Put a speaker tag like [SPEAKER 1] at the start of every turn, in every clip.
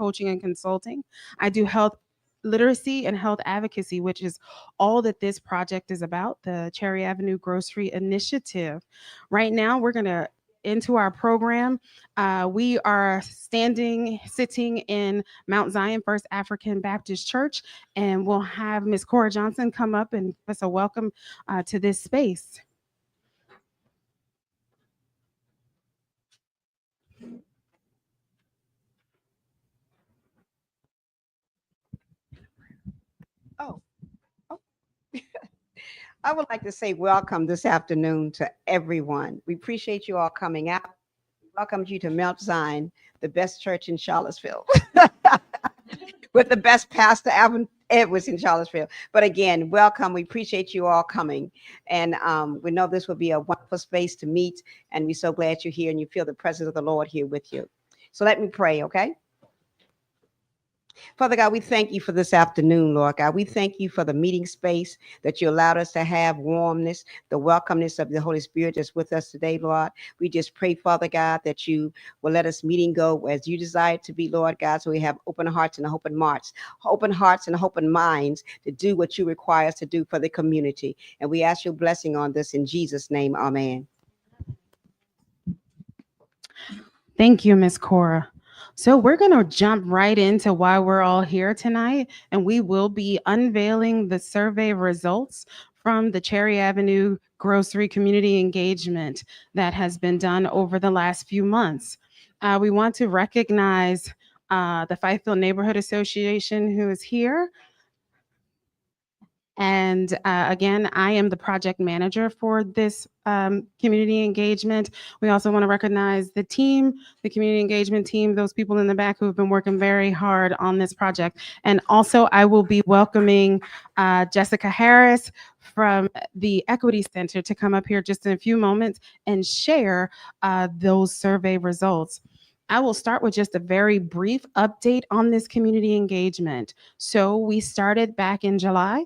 [SPEAKER 1] coaching and consulting. I do health literacy and health advocacy, which is all that this project is about, the Cherry Avenue Grocery Initiative. Right now, we're going to into our program. We are sitting in Mount Zion First African Baptist Church, and we'll have Miss Cora Johnson come up and give us a welcome to this space.
[SPEAKER 2] Oh, oh. I would like to say welcome this afternoon to everyone. We appreciate you all coming out. Welcome you to Mount Zion, the best church in Charlottesville, with the best pastor, Alvin Edwards in Charlottesville. But again, welcome. We appreciate you all coming. And we know this will be a wonderful space to meet. And we're so glad you're here and you feel the presence of the Lord here with you. So let me pray, okay? Father God, we thank you for this afternoon, Lord God. We thank you for the meeting space that you allowed us to have, warmness, the welcomeness of the Holy Spirit that's with us today, Lord. We just pray, Father God, that you will let us meeting go as you desire it to be, Lord God, so we have open hearts and open hearts and open minds to do what you require us to do for the community. And we ask your blessing on this in Jesus' name, amen.
[SPEAKER 1] Thank you, Miss Cora. So we're going to jump right into why we're all here tonight, and we will be unveiling the survey results from the Cherry Avenue Grocery Community Engagement that has been done over the last few months. We want to recognize the Fifield Neighborhood Association who is here. And again, I am the project manager for this community engagement. We also want to recognize the team, the community engagement team, those people in the back who have been working very hard on this project. And also, I will be welcoming Jessica Harris from the Equity Center to come up here just in a few moments and share those survey results. I will start with just a very brief update on this community engagement. So we started back in July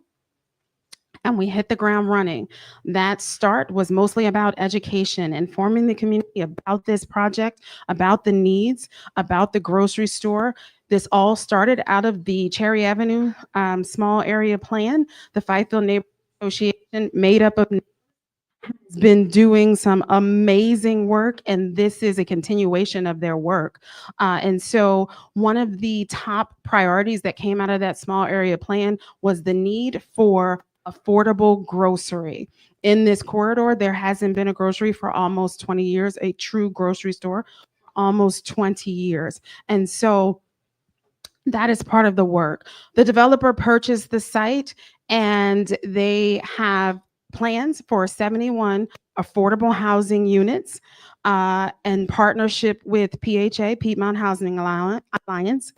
[SPEAKER 1] and we hit the ground running. That start was mostly about education, informing the community about this project, about the needs, about the grocery store. This all started out of the Cherry Avenue small area plan. The Fifield Neighborhood Association, made up of, has been doing some amazing work, and this is a continuation of their work. And so one of the top priorities that came out of that small area plan was the need for affordable grocery. In this corridor, there hasn't been a grocery for almost 20 years, a true grocery store, almost 20 years. And so that is part of the work. The developer purchased the site and they have plans for 71 affordable housing units in partnership with PHA, Piedmont Housing Alliance.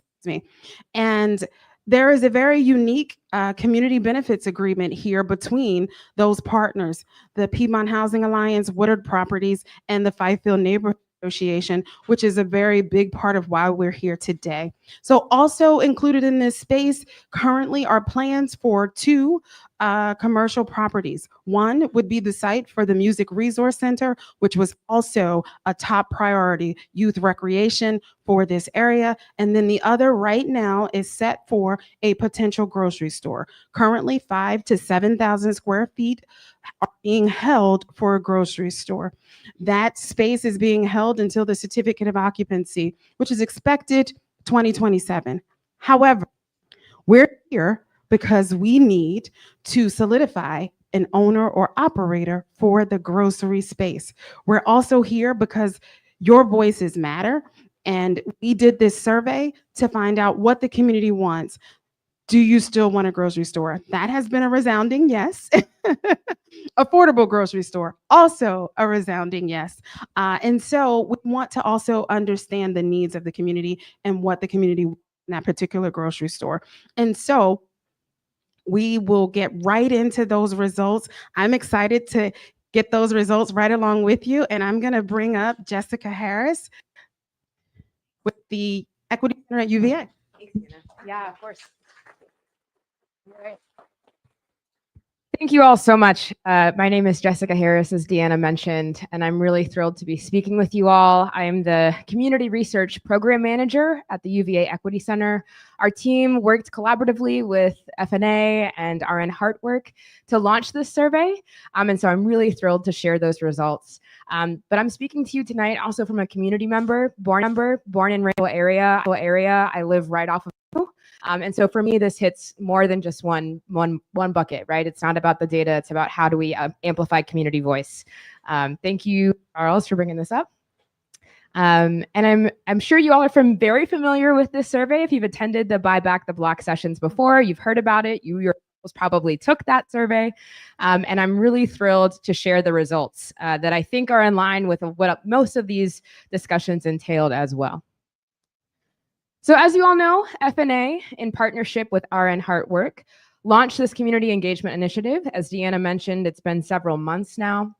[SPEAKER 1] And there is a very unique community benefits agreement here between those partners, the Piedmont Housing Alliance, Woodard Properties, and the Fifield Neighborhood Association, which is a very big part of why we're here today. So also included in this space currently are plans for two commercial properties. One would be the site for the Music Resource Center, which was also a top priority, youth recreation for this area. And then the other right now is set for a potential grocery store. Currently 5,000 to 7,000 square feet are being held for a grocery store. That space is being held until the certificate of occupancy, which is expected 2027. However, we're here because we need to solidify an owner or operator for the grocery space. We're also here because your voices matter. And we did this survey to find out what the community wants. Do you still want a grocery store? That has been a resounding yes. Affordable grocery store, also a resounding yes. And so we want to also understand the needs of the community and what the community wants in that particular grocery store. And so we will get right into those results. I'm excited to get those results right along with you. And I'm going to bring up Jessica Harris with the Equity Center at UVA.
[SPEAKER 2] Yeah, of course.
[SPEAKER 3] Thank you all so much. My name is Jessica Harris, as Deanna mentioned, and I'm really thrilled to be speaking with you all. I am the Community Research Program Manager at the UVA Equity Center. Our team worked collaboratively with FNA and RN Heartwork to launch this survey, and so I'm really thrilled to share those results. But I'm speaking to you tonight also from a community member, born in Rainbow area. I live right off of and so for me, this hits more than just one bucket, right? It's not about the data. It's about how do we amplify community voice. Thank you, Charles, for bringing this up. And I'm sure you all are very familiar with this survey. If you've attended the Buy Back the Block sessions before, you've heard about it. You yourselves probably took that survey. And I'm really thrilled to share the results that I think are in line with what most of these discussions entailed as well. So as you all know, FNA, in partnership with RN Heartwork, launched this community engagement initiative. As Deanna mentioned, it's been several months now,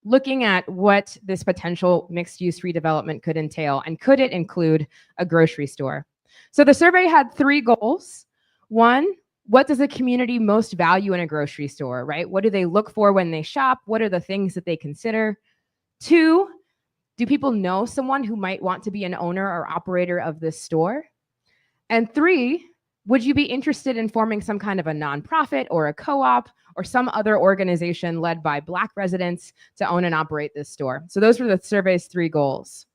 [SPEAKER 3] looking at what this potential mixed-use redevelopment could entail, and could it include a grocery store? So the survey had 3 goals. 1, what does the community most value in a grocery store, right? What do they look for when they shop? What are the things that they consider? 2, do people know someone who might want to be an owner or operator of this store? And 3, would you be interested in forming some kind of a nonprofit or a co-op or some other organization led by Black residents to own and operate this store? So those were the survey's 3 goals.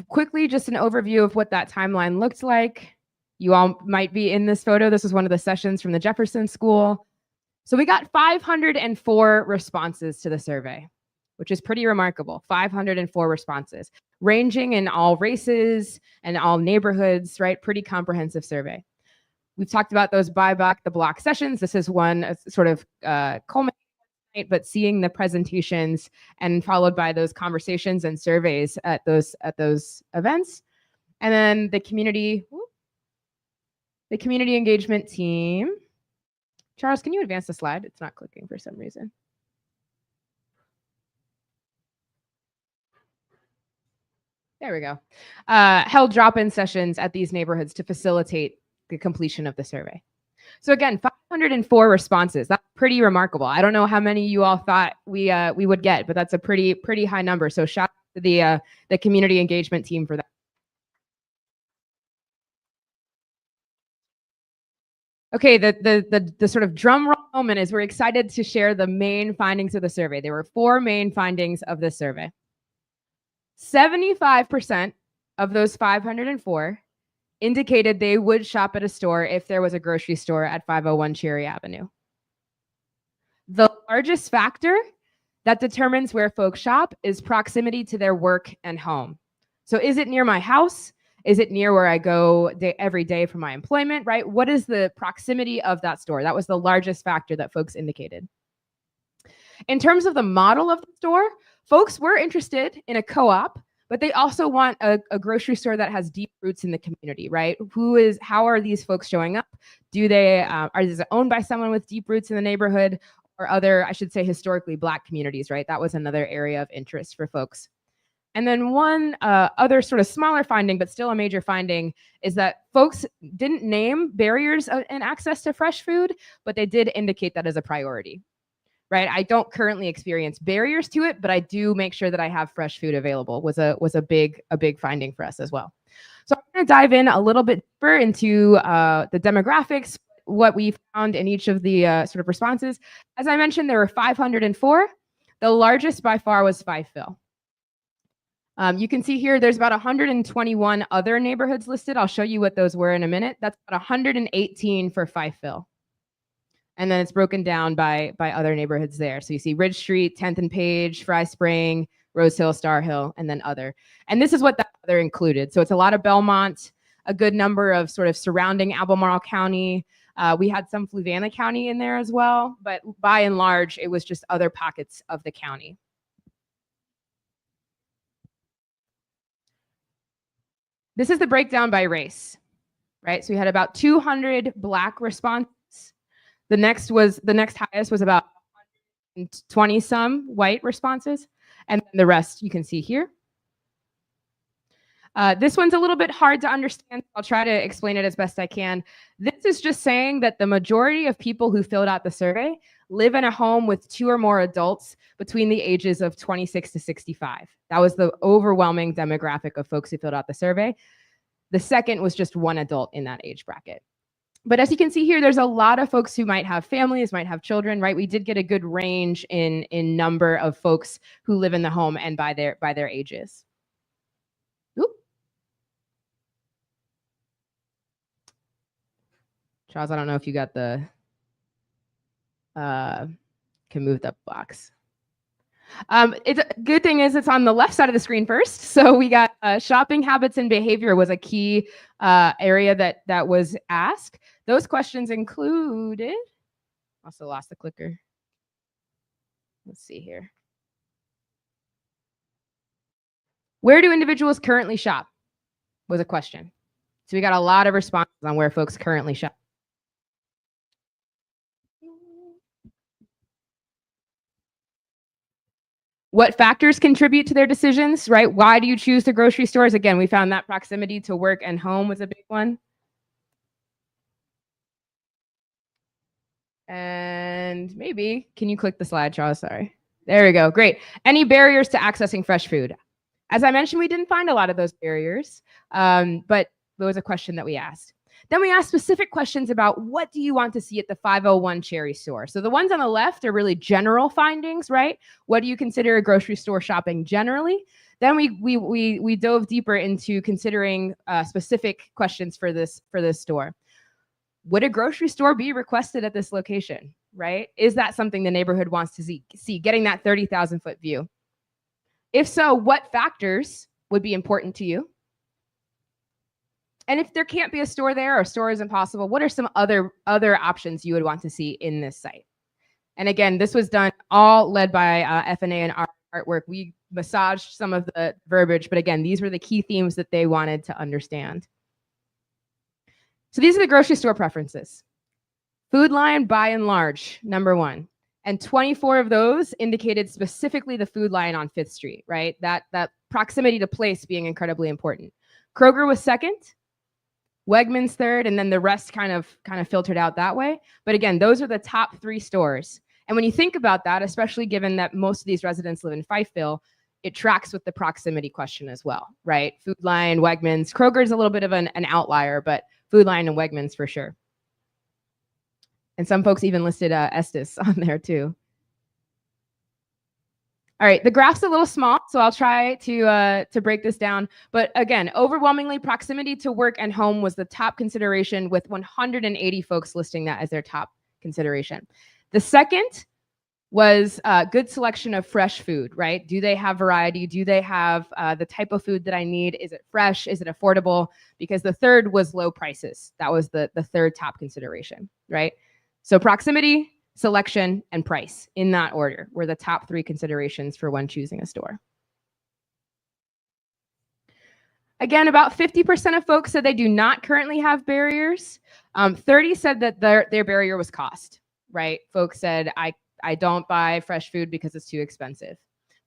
[SPEAKER 3] Quickly, just an overview of what that timeline looked like. You all might be in this photo. This was one of the sessions from the Jefferson School. So we got 504 responses to the survey, which is pretty remarkable. 504 responses, ranging in all races and all neighborhoods, right? Pretty comprehensive survey. We've talked about those Buy Back the Block sessions. This is one sort of culminating, but seeing the presentations and followed by those conversations and surveys at those events. And then the community engagement team. Charles, can you advance the slide? It's not clicking for some reason. There we go. Held drop-in sessions at these neighborhoods to facilitate the completion of the survey. So again, 504 responses. That's pretty remarkable. I don't know how many you all thought we would get, but that's a pretty high number. So shout out to the community engagement team for that. Okay, the sort of drum roll moment is we're excited to share the main findings of the survey. There were 4 main findings of this survey. 75% of those 504 indicated they would shop at a store if there was a grocery store at 501 Cherry Avenue. The largest factor that determines where folks shop is proximity to their work and home. So is it near my house? Is it near where I go every day for my employment, right? What is the proximity of that store? That was the largest factor that folks indicated. In terms of the model of the store, folks were interested in a co-op, but they also want a grocery store that has deep roots in the community, right? How are these folks showing up? Is it owned by someone with deep roots in the neighborhood or other, I should say, historically Black communities, right? That was another area of interest for folks. And then one other sort of smaller finding, but still a major finding, is that folks didn't name barriers in access to fresh food, but they did indicate that as a priority, right? I don't currently experience barriers to it, but I do make sure that I have fresh food available. Was a big finding for us as well. So I'm going to dive in a little bit deeper into the demographics, what we found in each of the sort of responses. As I mentioned, there were 504. The largest by far was Fifeville. You can see here, there's about 121 other neighborhoods listed. I'll show you what those were in a minute. That's about 118 for Fifeville. And then it's broken down by other neighborhoods there. So you see Ridge Street, 10th and Page, Fry Spring, Rose Hill, Star Hill, and then other. And this is what that other included. So it's a lot of Belmont, a good number of sort of surrounding Albemarle County. We had some Fluvanna County in there as well, but by and large, it was just other pockets of the county. This is the breakdown by race, right? So we had about 200 Black responses. The next highest was about 20 some white responses, and then the rest you can see here. This one's a little bit hard to understand. I'll try to explain it as best I can. This is just saying that the majority of people who filled out the survey live in a home with 2 or more adults between the ages of 26 to 65. That was the overwhelming demographic of folks who filled out the survey. The second was just 1 adult in that age bracket. But as you can see here, there's a lot of folks who might have families, might have children, right? We did get a good range in number of folks who live in the home and by their ages. Oop. Charles, I don't know if you got the can move the box. It's a good thing is it's on the left side of the screen first. So we got shopping habits and behavior was a key area that was asked. Those questions included, also lost the clicker. Let's see here. Where do individuals currently shop was a question. So we got a lot of responses on where folks currently shop. What factors contribute to their decisions, right? Why do you choose the grocery stores? Again, we found that proximity to work and home was a big one. And maybe, can you click the slide, Charles? Sorry. There we go. Great. Any barriers to accessing fresh food? As I mentioned, we didn't find a lot of those barriers, but there was a question that we asked. Then we asked specific questions about what do you want to see at the 501 Cherry store? So the ones on the left are really general findings, right? What do you consider a grocery store shopping generally? Then we dove deeper into considering specific questions for this store. Would a grocery store be requested at this location, right? Is that something the neighborhood wants to see getting that 30,000-foot view? If so, what factors would be important to you? And if there can't be a store there or a store isn't possible, what are some other options you would want to see in this site? And again, this was done all led by F&A and artwork. We massaged some of the verbiage, but again, these were the key themes that they wanted to understand. So these are the grocery store preferences. Food line, by and large, number 1. And 24 of those indicated specifically the food line on 5th Street, right? That proximity to place being incredibly important. Kroger was second, Wegmans third, and then the rest kind of filtered out that way. But again, those are the top 3 stores. And when you think about that, especially given that most of these residents live in Fifeville, it tracks with the proximity question as well, right? Food line, Wegmans, Kroger is a little bit of an outlier, but Food line and Wegmans for sure. And some folks even listed Estes on there too. All right, the graph's a little small, so I'll try to break this down. But again, overwhelmingly, proximity to work and home was the top consideration, with 180 folks listing that as their top consideration. The second was a good selection of fresh food, right? Do they have variety? Do they have the type of food that I need? Is it fresh? Is it affordable? Because the third was low prices. That was the third top consideration, right? So proximity, selection, and price in that order were the top 3 considerations for when choosing a store. Again, about 50% of folks said they do not currently have barriers. 30 said that their barrier was cost, right? Folks said, I don't buy fresh food because it's too expensive.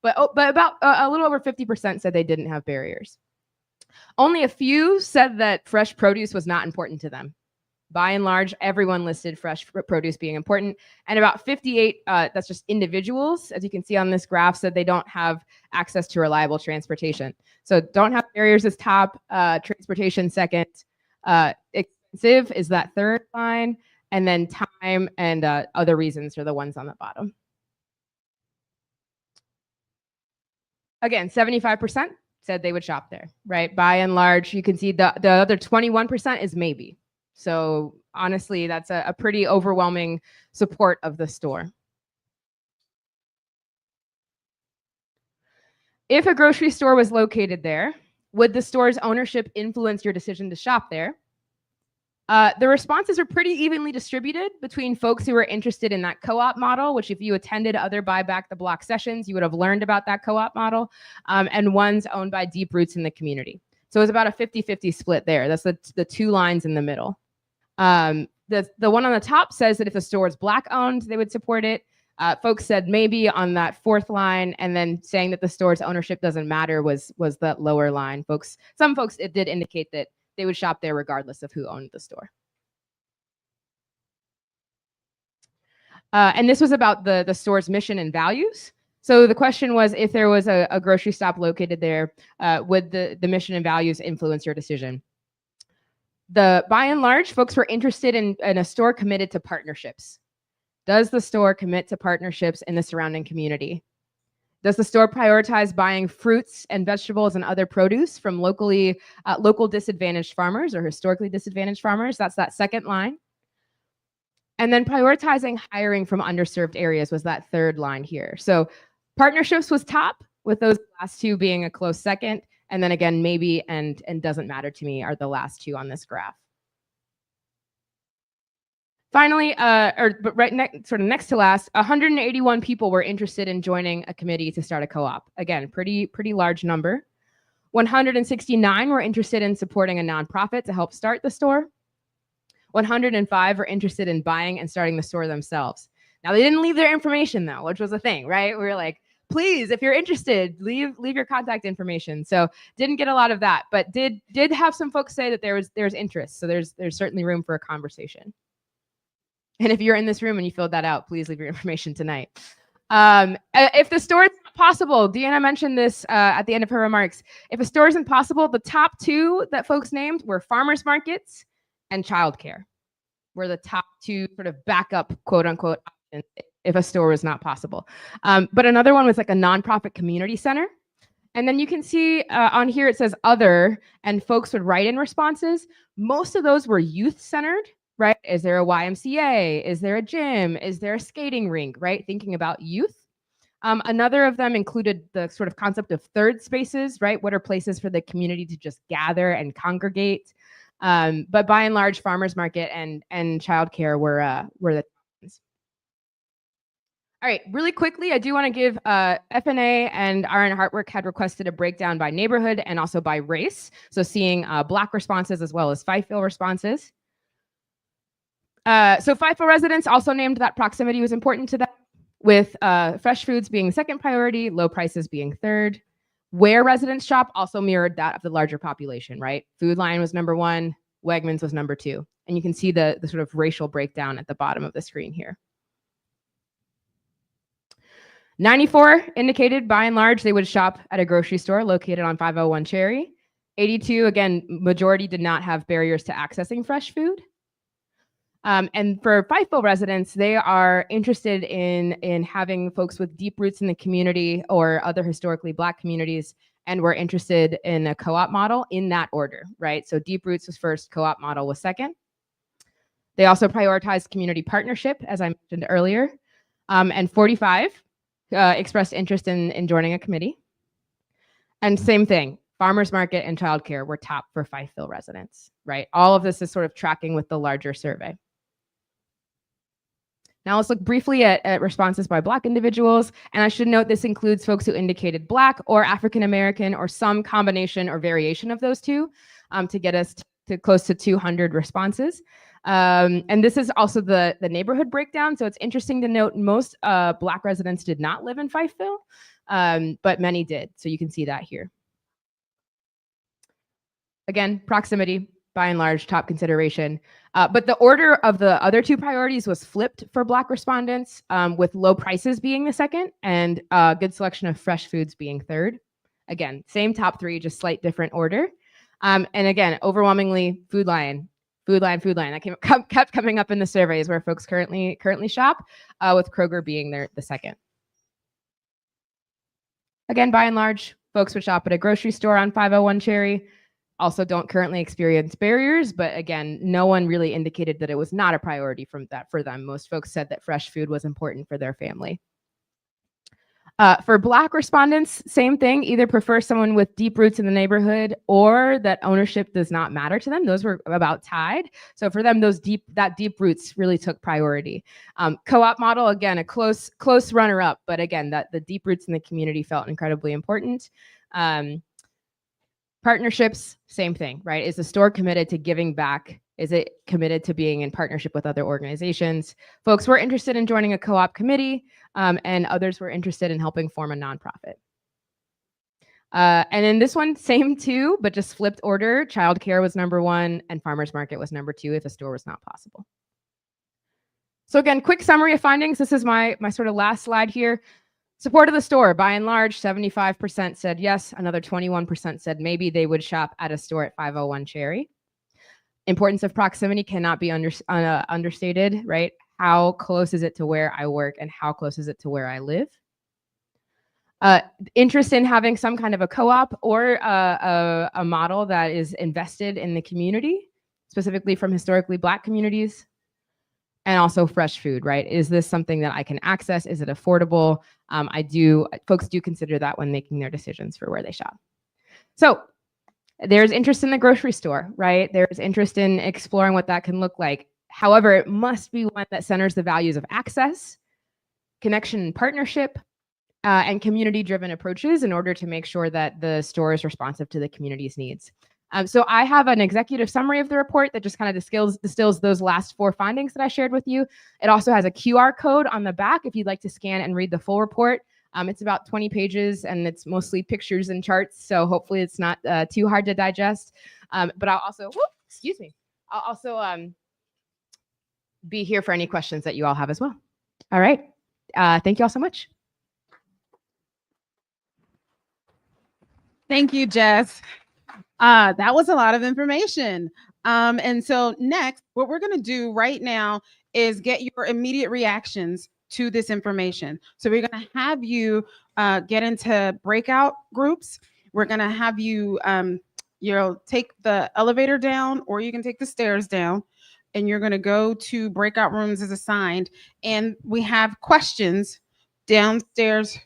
[SPEAKER 3] But about a little over 50% said they didn't have barriers. Only a few said that fresh produce was not important to them. By and large, everyone listed fresh produce being important. And about 58, that's just individuals, as you can see on this graph, said they don't have access to reliable transportation. So don't have barriers is top, transportation second, expensive is that third line, and then time and other reasons are the ones on the bottom. Again, 75% said they would shop there, right? By and large, you can see the other 21% is maybe. So honestly, that's a pretty overwhelming support of the store. If a grocery store was located there, would the store's ownership influence your decision to shop there? The responses are pretty evenly distributed between folks who were interested in that co-op model, which if you attended other Buy Back the Block sessions, you would have learned about that co-op model, and ones owned by deep roots in the community. So it was about a 50-50 split there. That's the 2 lines in the middle. The one on the top says that if the store is Black owned, they would support it. Folks said maybe on that fourth line, and then saying that the store's ownership doesn't matter was that lower line. Some folks, it did indicate that they would shop there regardless of who owned the store. And this was about the store's mission and values. So the question was, if there was a grocery stop located there, would the mission and values influence your decision? By and large, folks were interested in a store committed to partnerships. Does the store commit to partnerships in the surrounding community? Does the store prioritize buying fruits and vegetables and other produce from local disadvantaged farmers or historically disadvantaged farmers? That's that second line. And then prioritizing hiring from underserved areas was that third line here. So partnerships was top, with those last two being a close second. And then again, maybe and doesn't matter to me are the last two on this graph. Finally, sort of next to last, 181 people were interested in joining a committee to start a co-op. Again, pretty large number. 169 were interested in supporting a nonprofit to help start the store. 105 were interested in buying and starting the store themselves. Now, they didn't leave their information though, which was a thing, right? We were like, please, if you're interested, leave your contact information. So didn't get a lot of that, but did have some folks say that there's interest. So there's certainly room for a conversation. And if you're in this room and you filled that out, please leave your information tonight. If the store is possible, Deanna mentioned this at the end of her remarks. If a store isn't possible, the top two that folks named were farmers markets and childcare, were the top two sort of backup, quote unquote, options if a store was not possible. But another one was like a nonprofit community center. And then you can see on here it says other, and folks would write in responses. Most of those were youth centered. Right? Is there a YMCA? Is there a gym? Is there a skating rink? Right? Thinking about youth. Another of them included the sort of concept of third spaces, right? What are places for the community to just gather and congregate? But by and large, farmers market and childcare were the ones. All right, really quickly, I do want to give FNA and RN Heartwork had requested a breakdown by neighborhood and also by race. So seeing Black responses as well as Fifeville responses. So Fifeville residents also named that proximity was important to them, with fresh foods being second priority, low prices being third. Where residents shop also mirrored that of the larger population, right? Food Lion was number one, Wegmans was number two. And you can see the sort of racial breakdown at the bottom of the screen here. 94 indicated by and large they would shop at a grocery store located on 501 Cherry. 82, again, majority did not have barriers to accessing fresh food. And for Fifeville residents, they are interested in having folks with deep roots in the community or other historically Black communities, and we're interested in a co-op model in that order, right? So deep roots was first, co-op model was second. They also prioritized community partnership, as I mentioned earlier. And 45 expressed interest in joining a committee. And same thing, farmers market and childcare were top for Fifeville residents, right? All of this is sort of tracking with the larger survey. Now let's look briefly at responses by Black individuals. And I should note this includes folks who indicated Black or African American or some combination or variation of those two to get us to close to 200 responses. And this is also the neighborhood breakdown. So it's interesting to note most Black residents did not live in Fifeville, but many did. So you can see that here. Again, proximity, by and large, top consideration. But the order of the other two priorities was flipped for Black respondents, with low prices being the second and good selection of fresh foods being third. Again, same top three, just slight different order. And again, overwhelmingly, Food Lion. That kept coming up in the surveys where folks currently shop, with Kroger being the second. Again, by and large, folks would shop at a grocery store on 501 Cherry. Also don't currently experience barriers, but again, no one really indicated that it was not a priority for them. Most folks said that fresh food was important for their family. For Black respondents, same thing, either prefer someone with deep roots in the neighborhood or that ownership does not matter to them. Those were about tied. So for them, that deep roots really took priority. Co-op model, again, a close runner-up, but again, the deep roots in the community felt incredibly important. Partnerships, same thing, right? Is the store committed to giving back Is it committed to being in partnership with other organizations? Folks were interested in joining a co-op committee, and others were interested in helping form a nonprofit. And in this one, same two, but just flipped order. Childcare was number one and farmers market was number two if a store was not possible. So again, quick summary of findings. This is my sort of last slide here. Support of the store, by and large, 75% said yes. Another 21% said maybe they would shop at a store at 501 Cherry. Importance of proximity cannot be understated, right? How close is it to where I work and how close is it to where I live? Interest in having some kind of a co-op or a model that is invested in the community, specifically from historically Black communities, and also fresh food, right? Is this something that I can access? Is it affordable? Folks do consider that when making their decisions for where they shop. So there's interest in the grocery store, right? There's interest in exploring what that can look like. However, it must be one that centers the values of access, connection and partnership, and community-driven approaches in order to make sure that the store is responsive to the community's needs. So I have an executive summary of the report that just kind of distills those last 4 findings that I shared with you. It also has a QR code on the back if you'd like to scan and read the full report. It's about 20 pages and it's mostly pictures and charts, so hopefully it's not too hard to digest. But I'll also, I'll also be here for any questions that you all have as well. All right, thank you all so much.
[SPEAKER 1] Thank you, Jess. That was a lot of information. And so next, what we're going to do right now is get your immediate reactions to this information. So we're going to have you get into breakout groups. We're going to have you, take the elevator down, or you can take the stairs down, and you're going to go to breakout rooms as assigned. And we have questions downstairs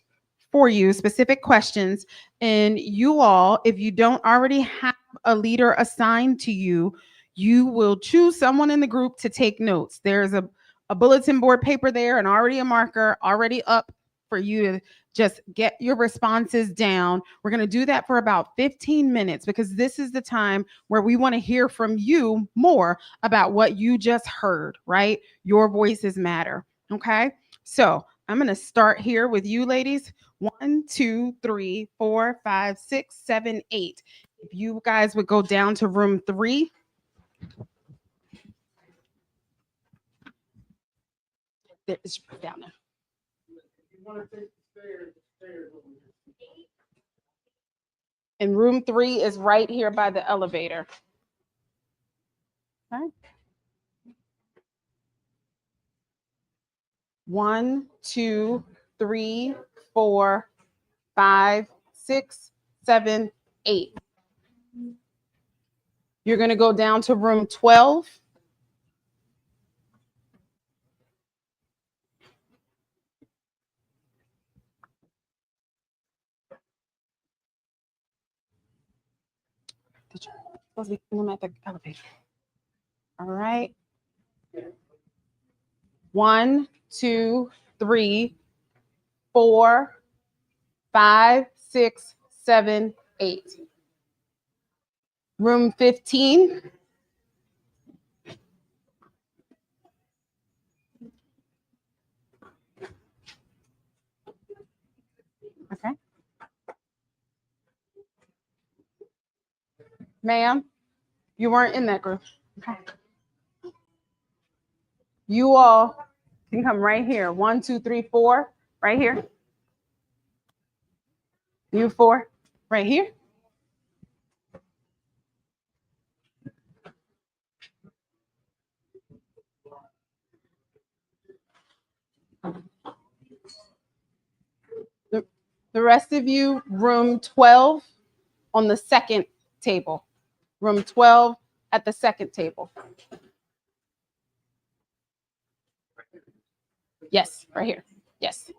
[SPEAKER 1] for you, specific questions. And you all, if you don't already have a leader assigned to you, you will choose someone in the group to take notes. There's a bulletin board paper there and already a marker already up for you to just get your responses down. We're going to do that for about 15 minutes because this is the time where we want to hear from you more about what you just heard, right? Your voices matter. Okay. So I'm going to start here with you ladies. 1, 2, 3, 4, 5, 6, 7, 8. If you guys would go down to room 3. It's down there. And room 3 is right here by the elevator. Okay. 1, 2, 3, 4, 5, 6, 7, 8. You're going to go down to room 12. You're supposed to be putting them at the elevator. All right. 1, 2, 3, 4, 5, 6, 7, 8. Room 15. Okay. Ma'am, you weren't in that group. Okay. You all can come right here. 1, 2, 3, 4, right here. You 4, right here. The rest of you, room 12 on the second table. Room 12 at the second table. Yes, right here. Yes.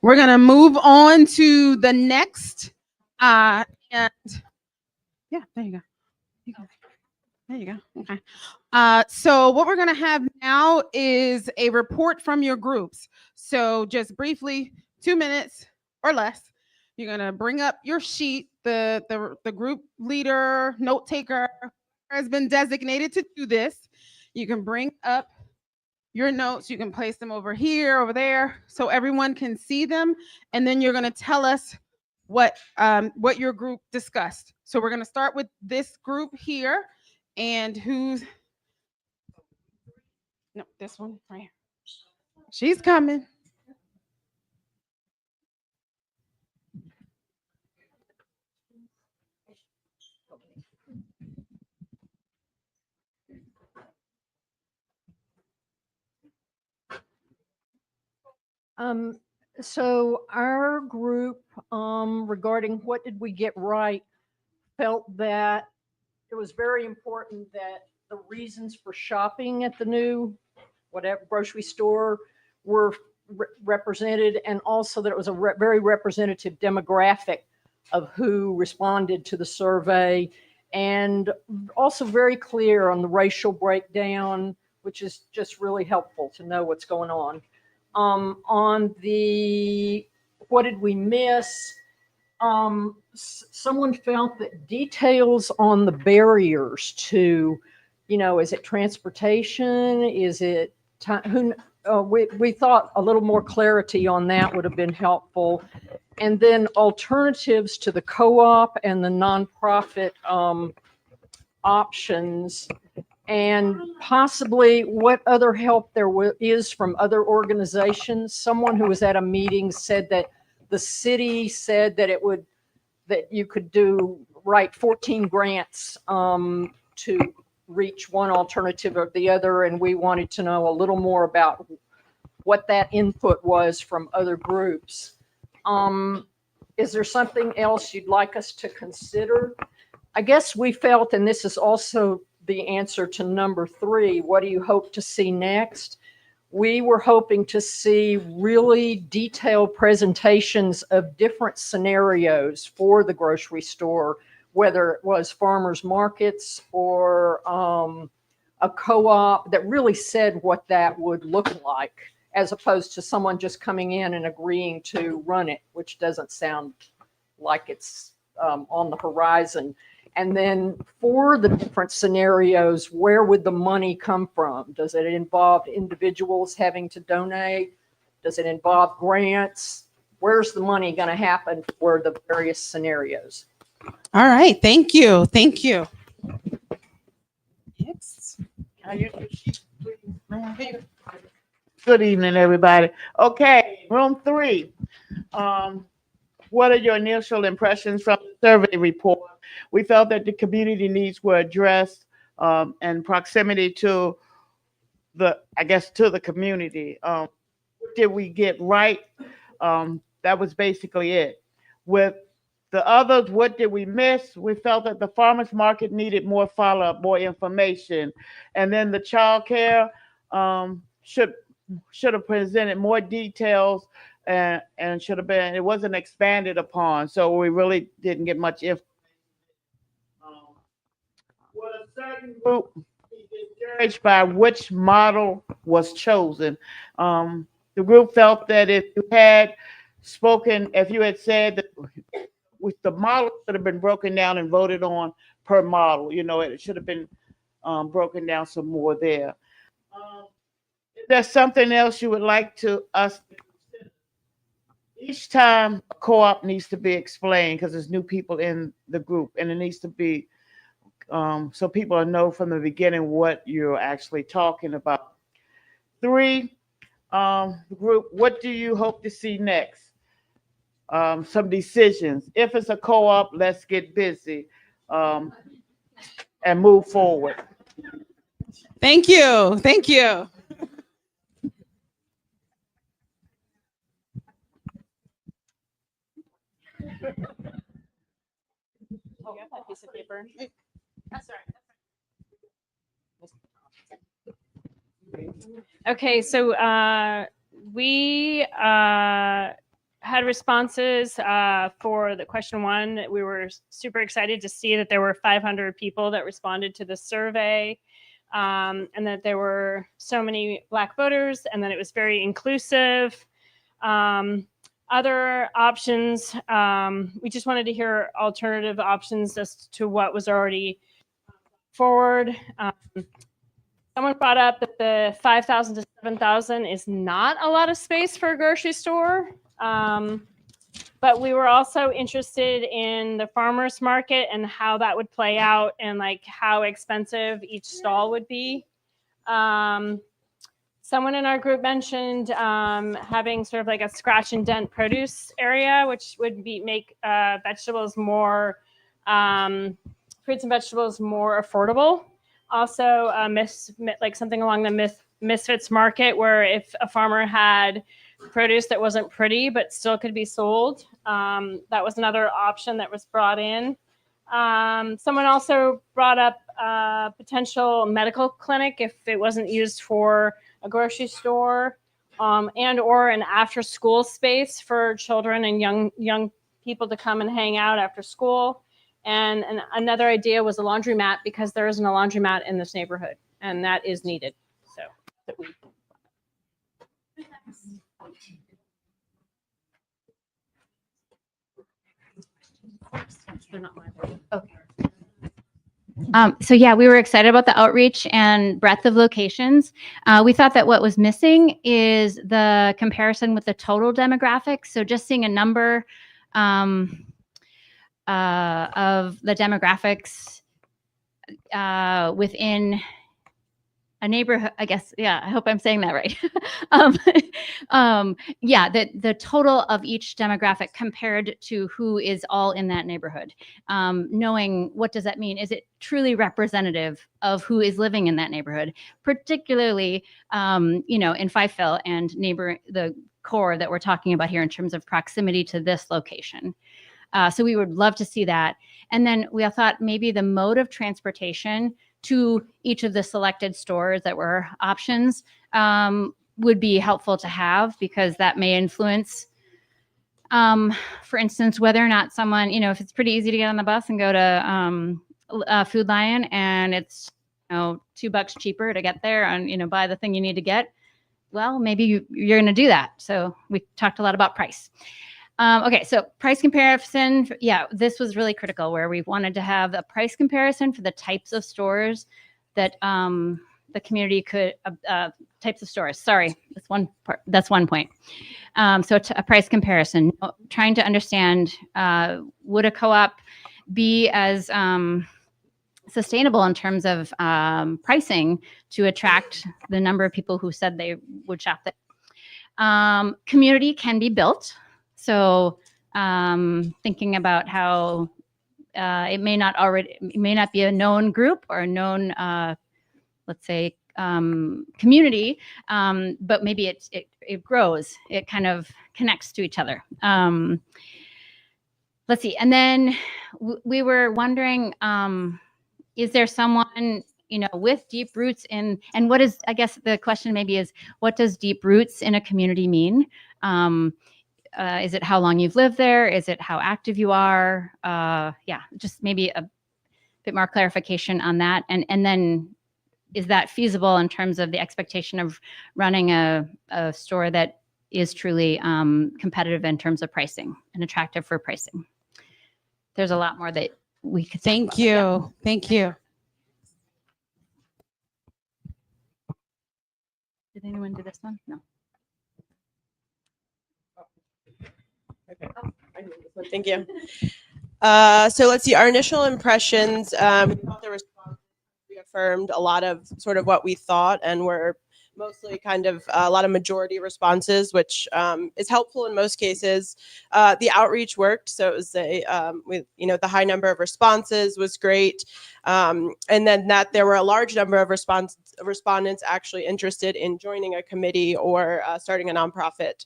[SPEAKER 1] We're going to move on to the next. And yeah, there you go. There you go. Okay. So what we're going to have now is a report from your groups. So just briefly, 2 minutes or less. You're going to bring up your sheet. The group leader, note taker has been designated to do this. You can bring up your notes. You can place them over here, over there, so everyone can see them. And then you're going to tell us what your group discussed. So we're going to start with this group here. And who's, no, this one right here. She's coming.
[SPEAKER 4] So our group, regarding what did we get right, felt that it was very important that the reasons for shopping at the new whatever grocery store were represented, and also that it was a very representative demographic of who responded to the survey, and also very clear on the racial breakdown, which is just really helpful to know what's going on. On the what did we miss? Someone felt that details on the barriers to, is it transportation? Is it time? We thought a little more clarity on that would have been helpful. And then alternatives to the co-op and the nonprofit options, and possibly what other help there is from other organizations. Someone who was at a meeting said that the city said that that you could write 14 grants to reach one alternative or the other, and we wanted to know a little more about what that input was from other groups. Is there something else you'd like us to consider? I guess we felt, and this is also the answer to number 3, what do you hope to see next? We were hoping to see really detailed presentations of different scenarios for the grocery store, whether it was farmers markets or a co-op, that really said what that would look like, as opposed to someone just coming in and agreeing to run it, which doesn't sound like it's on the horizon. And then for the different scenarios, where would the money come from? Does it involve individuals having to donate? Does it involve grants? Where's the money going to happen for the various scenarios?
[SPEAKER 1] All right. Thank you. Thank you. Next.
[SPEAKER 5] Good evening, everybody. Okay, room 3. What are your initial impressions from the survey report? We felt that the community needs were addressed and proximity to the community. What did we get right? That was basically it. With the others, what did we miss? We felt that the farmers market needed more follow-up, more information. And then the child care should have presented more details and should have been, it wasn't expanded upon. So we really didn't get much information. With a certain group discouraged by which model was chosen. The group felt that if you had said that with the model should have been broken down and voted on per model, it should have been broken down some more there. Is there something else you would like us to consider? Each time a co-op needs to be explained because there's new people in the group, and it needs to be so people know from the beginning what you're actually talking about. 3, group, what do you hope to see next? Some decisions. If it's a co-op, let's get busy and move forward.
[SPEAKER 1] Thank you. Thank you.
[SPEAKER 3] Oh, that piece of paper. That's all right. Okay, so we
[SPEAKER 6] had responses for the question 1. We were super excited to see that there were 500 people that responded to the survey, and that there were so many Black voters, and that it was very inclusive. Other options, we just wanted to hear alternative options as to what was already forward. Someone brought up that the 5,000 to 7,000 is not a lot of space for a grocery store. But we were also interested in the farmers market and how that would play out, and like how expensive each stall would be. Someone in our group mentioned having sort of like a scratch and dent produce area, which would make vegetables more, fruits and vegetables more affordable. Also, like something along the Misfits market, where if a farmer had produce that wasn't pretty but still could be sold, that was another option that was brought in. Someone also brought up a potential medical clinic if it wasn't used for a grocery store, and or an after school space for children and young people to come and hang out after school. And another idea was a laundromat, because there isn't a laundromat in this neighborhood, and that is needed. So
[SPEAKER 7] So yeah, we were excited about the outreach and breadth of locations. We thought that what was missing is the comparison with the total demographics. So just seeing a number of the demographics within a neighborhood, I guess. Yeah, I hope I'm saying that right. Yeah, the total of each demographic compared to who is all in that neighborhood. Knowing what does that mean? Is it truly representative of who is living in that neighborhood, particularly, in Fifeville and the core that we're talking about here in terms of proximity to this location. So we would love to see that. And then we thought maybe the mode of transportation to each of the selected stores that were options would be helpful to have, because that may influence, for instance, whether or not someone, if it's pretty easy to get on the bus and go to Food Lion, and it's $2 cheaper to get there and buy the thing you need to get, well, maybe you're going to do that. So we talked a lot about price. Okay, so price comparison. Yeah, this was really critical, where we wanted to have a price comparison for the types of stores that the community could, types of stores. Sorry, that's one part. That's one point. So a price comparison, trying to understand, would a co-op be as sustainable in terms of pricing to attract the number of people who said they would shop there. Community can be built. So thinking about how it may not be a known group or a known, let's say, community, but maybe it grows. It kind of connects to each other. Let's see. And then we were wondering, is there someone, with deep roots in, and what is, I guess the question maybe is, what does deep roots in a community mean? Is it how long you've lived there? Is it how active you are? Yeah, just maybe a bit more clarification on that. And then is that feasible in terms of the expectation of running a store that is truly competitive in terms of pricing and attractive for pricing? There's a lot more that we could think
[SPEAKER 1] Thank you.
[SPEAKER 7] Yeah.
[SPEAKER 1] Thank you.
[SPEAKER 7] Did anyone do this one? No.
[SPEAKER 8] Thank you. So let's see, our initial impressions, we thought the response reaffirmed a lot of sort of what we thought, and were mostly kind of a lot of majority responses, which is helpful in most cases. The outreach worked, so it was the high number of responses was great, and then that there were a large number of respondents actually interested in joining a committee or starting a nonprofit.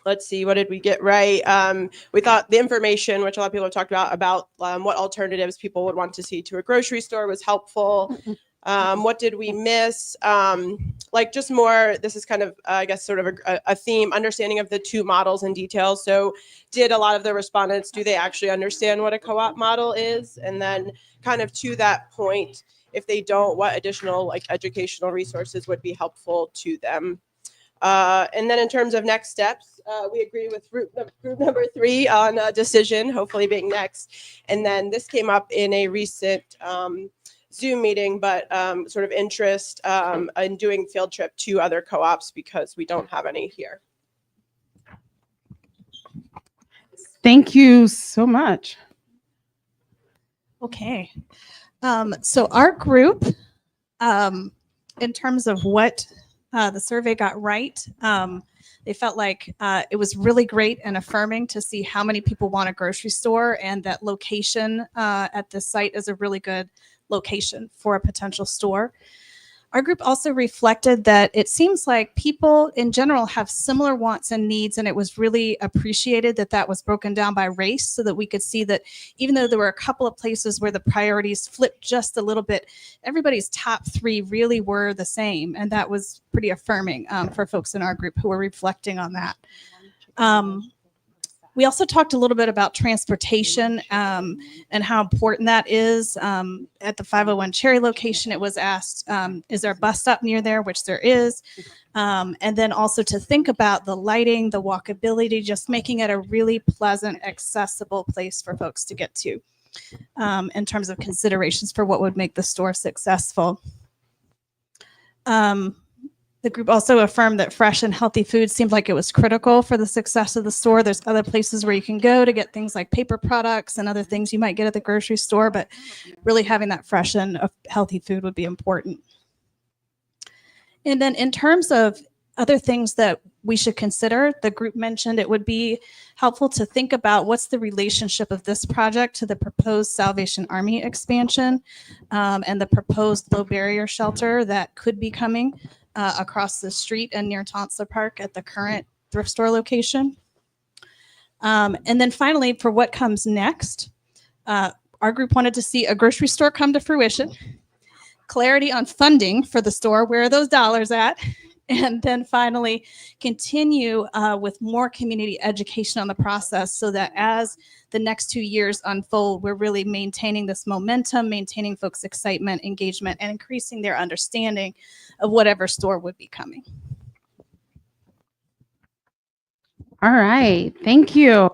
[SPEAKER 8] Let's see, what did we get right? We thought the information, which a lot of people have talked about what alternatives people would want to see to a grocery store, was helpful. What did we miss? Like just more, this is kind of, I guess, sort of a theme, understanding of the two models in detail. So did a lot of the respondents, do they actually understand what a co-op model is? And then kind of to that point, if they don't, what additional like educational resources would be helpful to them? And then in terms of next steps, we agree with group number 3 on a decision, hopefully being next. And then this came up in a recent Zoom meeting, but sort of interest in doing field trip to other co-ops because we don't have any here.
[SPEAKER 1] Thank you so much.
[SPEAKER 9] Okay. So our group, in terms of what the survey got right, they felt like it was really great and affirming to see how many people want a grocery store, and that location at the site is a really good location for a potential store. Our group also reflected that it seems like people in general have similar wants and needs, and it was really appreciated that that was broken down by race so that we could see that even though there were a couple of places where the priorities flipped just a little bit, everybody's top 3 really were the same, and that was pretty affirming for folks in our group who were reflecting on that. We also talked a little bit about transportation and how important that is. At the 501 Cherry location, it was asked, is there a bus stop near there? Which there is. And then also to think about the lighting, the walkability, just making it a really pleasant, accessible place for folks to get to in terms of considerations for what would make the store successful. The group also affirmed that fresh and healthy food seemed like it was critical for the success of the store. There's other places where you can go to get things like paper products and other things you might get at the grocery store, but really having that fresh and healthy food would be important. And then in terms of other things that we should consider, the group mentioned it would be helpful to think about what's the relationship of this project to the proposed Salvation Army expansion and the proposed low barrier shelter that could be coming across the street and near Tonsler Park at the current thrift store location. And then finally, for what comes next, our group wanted to see a grocery store come to fruition, clarity on funding for the store, where are those dollars at? And then finally, continue with more community education on the process so that as the next 2 years unfold, we're really maintaining this momentum, maintaining folks' excitement, engagement, and increasing their understanding of whatever store would be coming.
[SPEAKER 1] All right, thank you.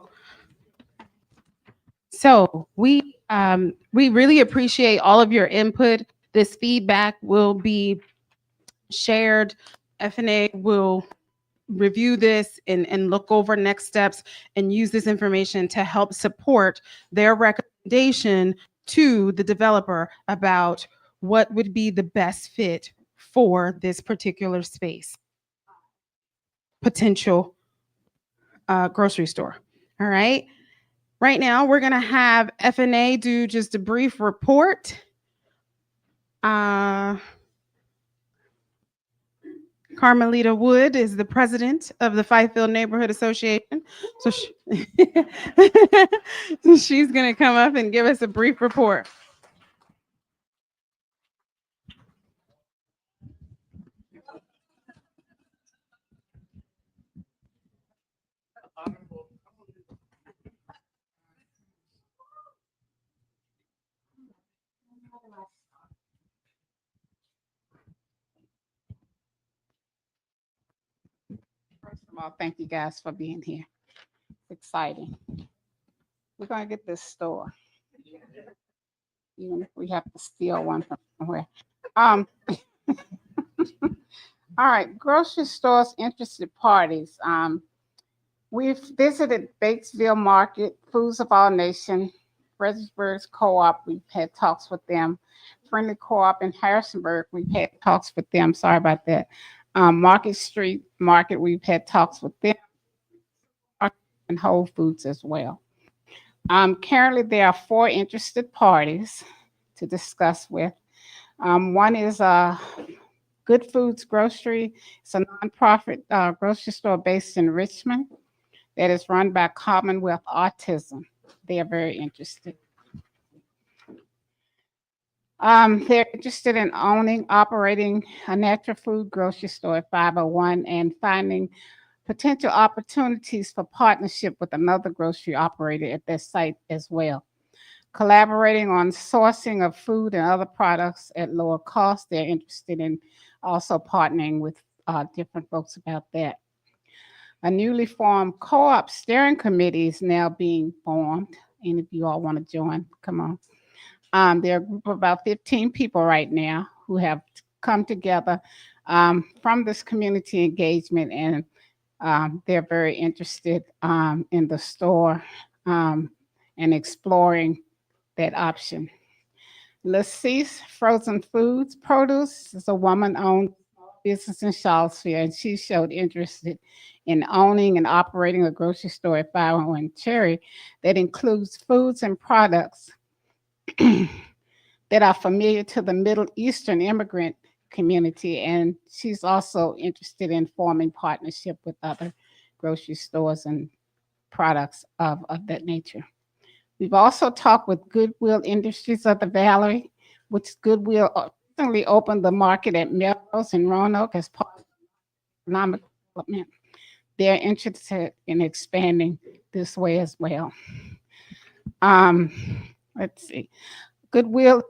[SPEAKER 1] So we really appreciate all of your input. This feedback will be shared. FNA will review this and look over next steps and use this information to help support their recommendation to the developer about what would be the best fit for this particular space. Potential grocery store. All right. Right now, we're going to have FNA do just a brief report. Carmelita Wood is the president of the Fifield Neighborhood Association. So she's going to come up and give us a brief report.
[SPEAKER 10] First of all, thank you guys for being here. It's exciting. We're going to get this store, even if we have to steal one from somewhere. All right, grocery stores, interested parties. We've visited Batesville Market, Foods of All Nation, Fredericksburg's Co-op. We've had talks with them. Friendly Co-op in Harrisonburg, we've had talks with them. Sorry about that. Market Street Market, we've had talks with them, and Whole Foods as well. Currently, there are 4 interested parties to discuss with. One is Good Foods Grocery. It's a nonprofit grocery store based in Richmond that is run by Commonwealth Autism. They are very interested. They're interested in owning, operating a natural food grocery store at 501 and finding potential opportunities for partnership with another grocery operator at their site as well. Collaborating on sourcing of food and other products at lower cost. They're interested in also partnering with different folks about that. A newly formed co-op steering committee is now being formed. And if you all want to join, come on. There are a group of about 15 people right now who have come together from this community engagement, and they're very interested in the store and exploring that option. Lacease Frozen Foods Produce is a woman-owned business in Charlottesville, and she showed interest in owning and operating a grocery store at 501 Cherry that includes foods and products that are familiar to the Middle Eastern immigrant community, and she's also interested in forming partnership with other grocery stores and products of that nature. We've also talked with Goodwill Industries of the Valley, which Goodwill recently opened the market at Melrose and Roanoke as part of economic development. They're interested in expanding this way as well. Let's see. Goodwill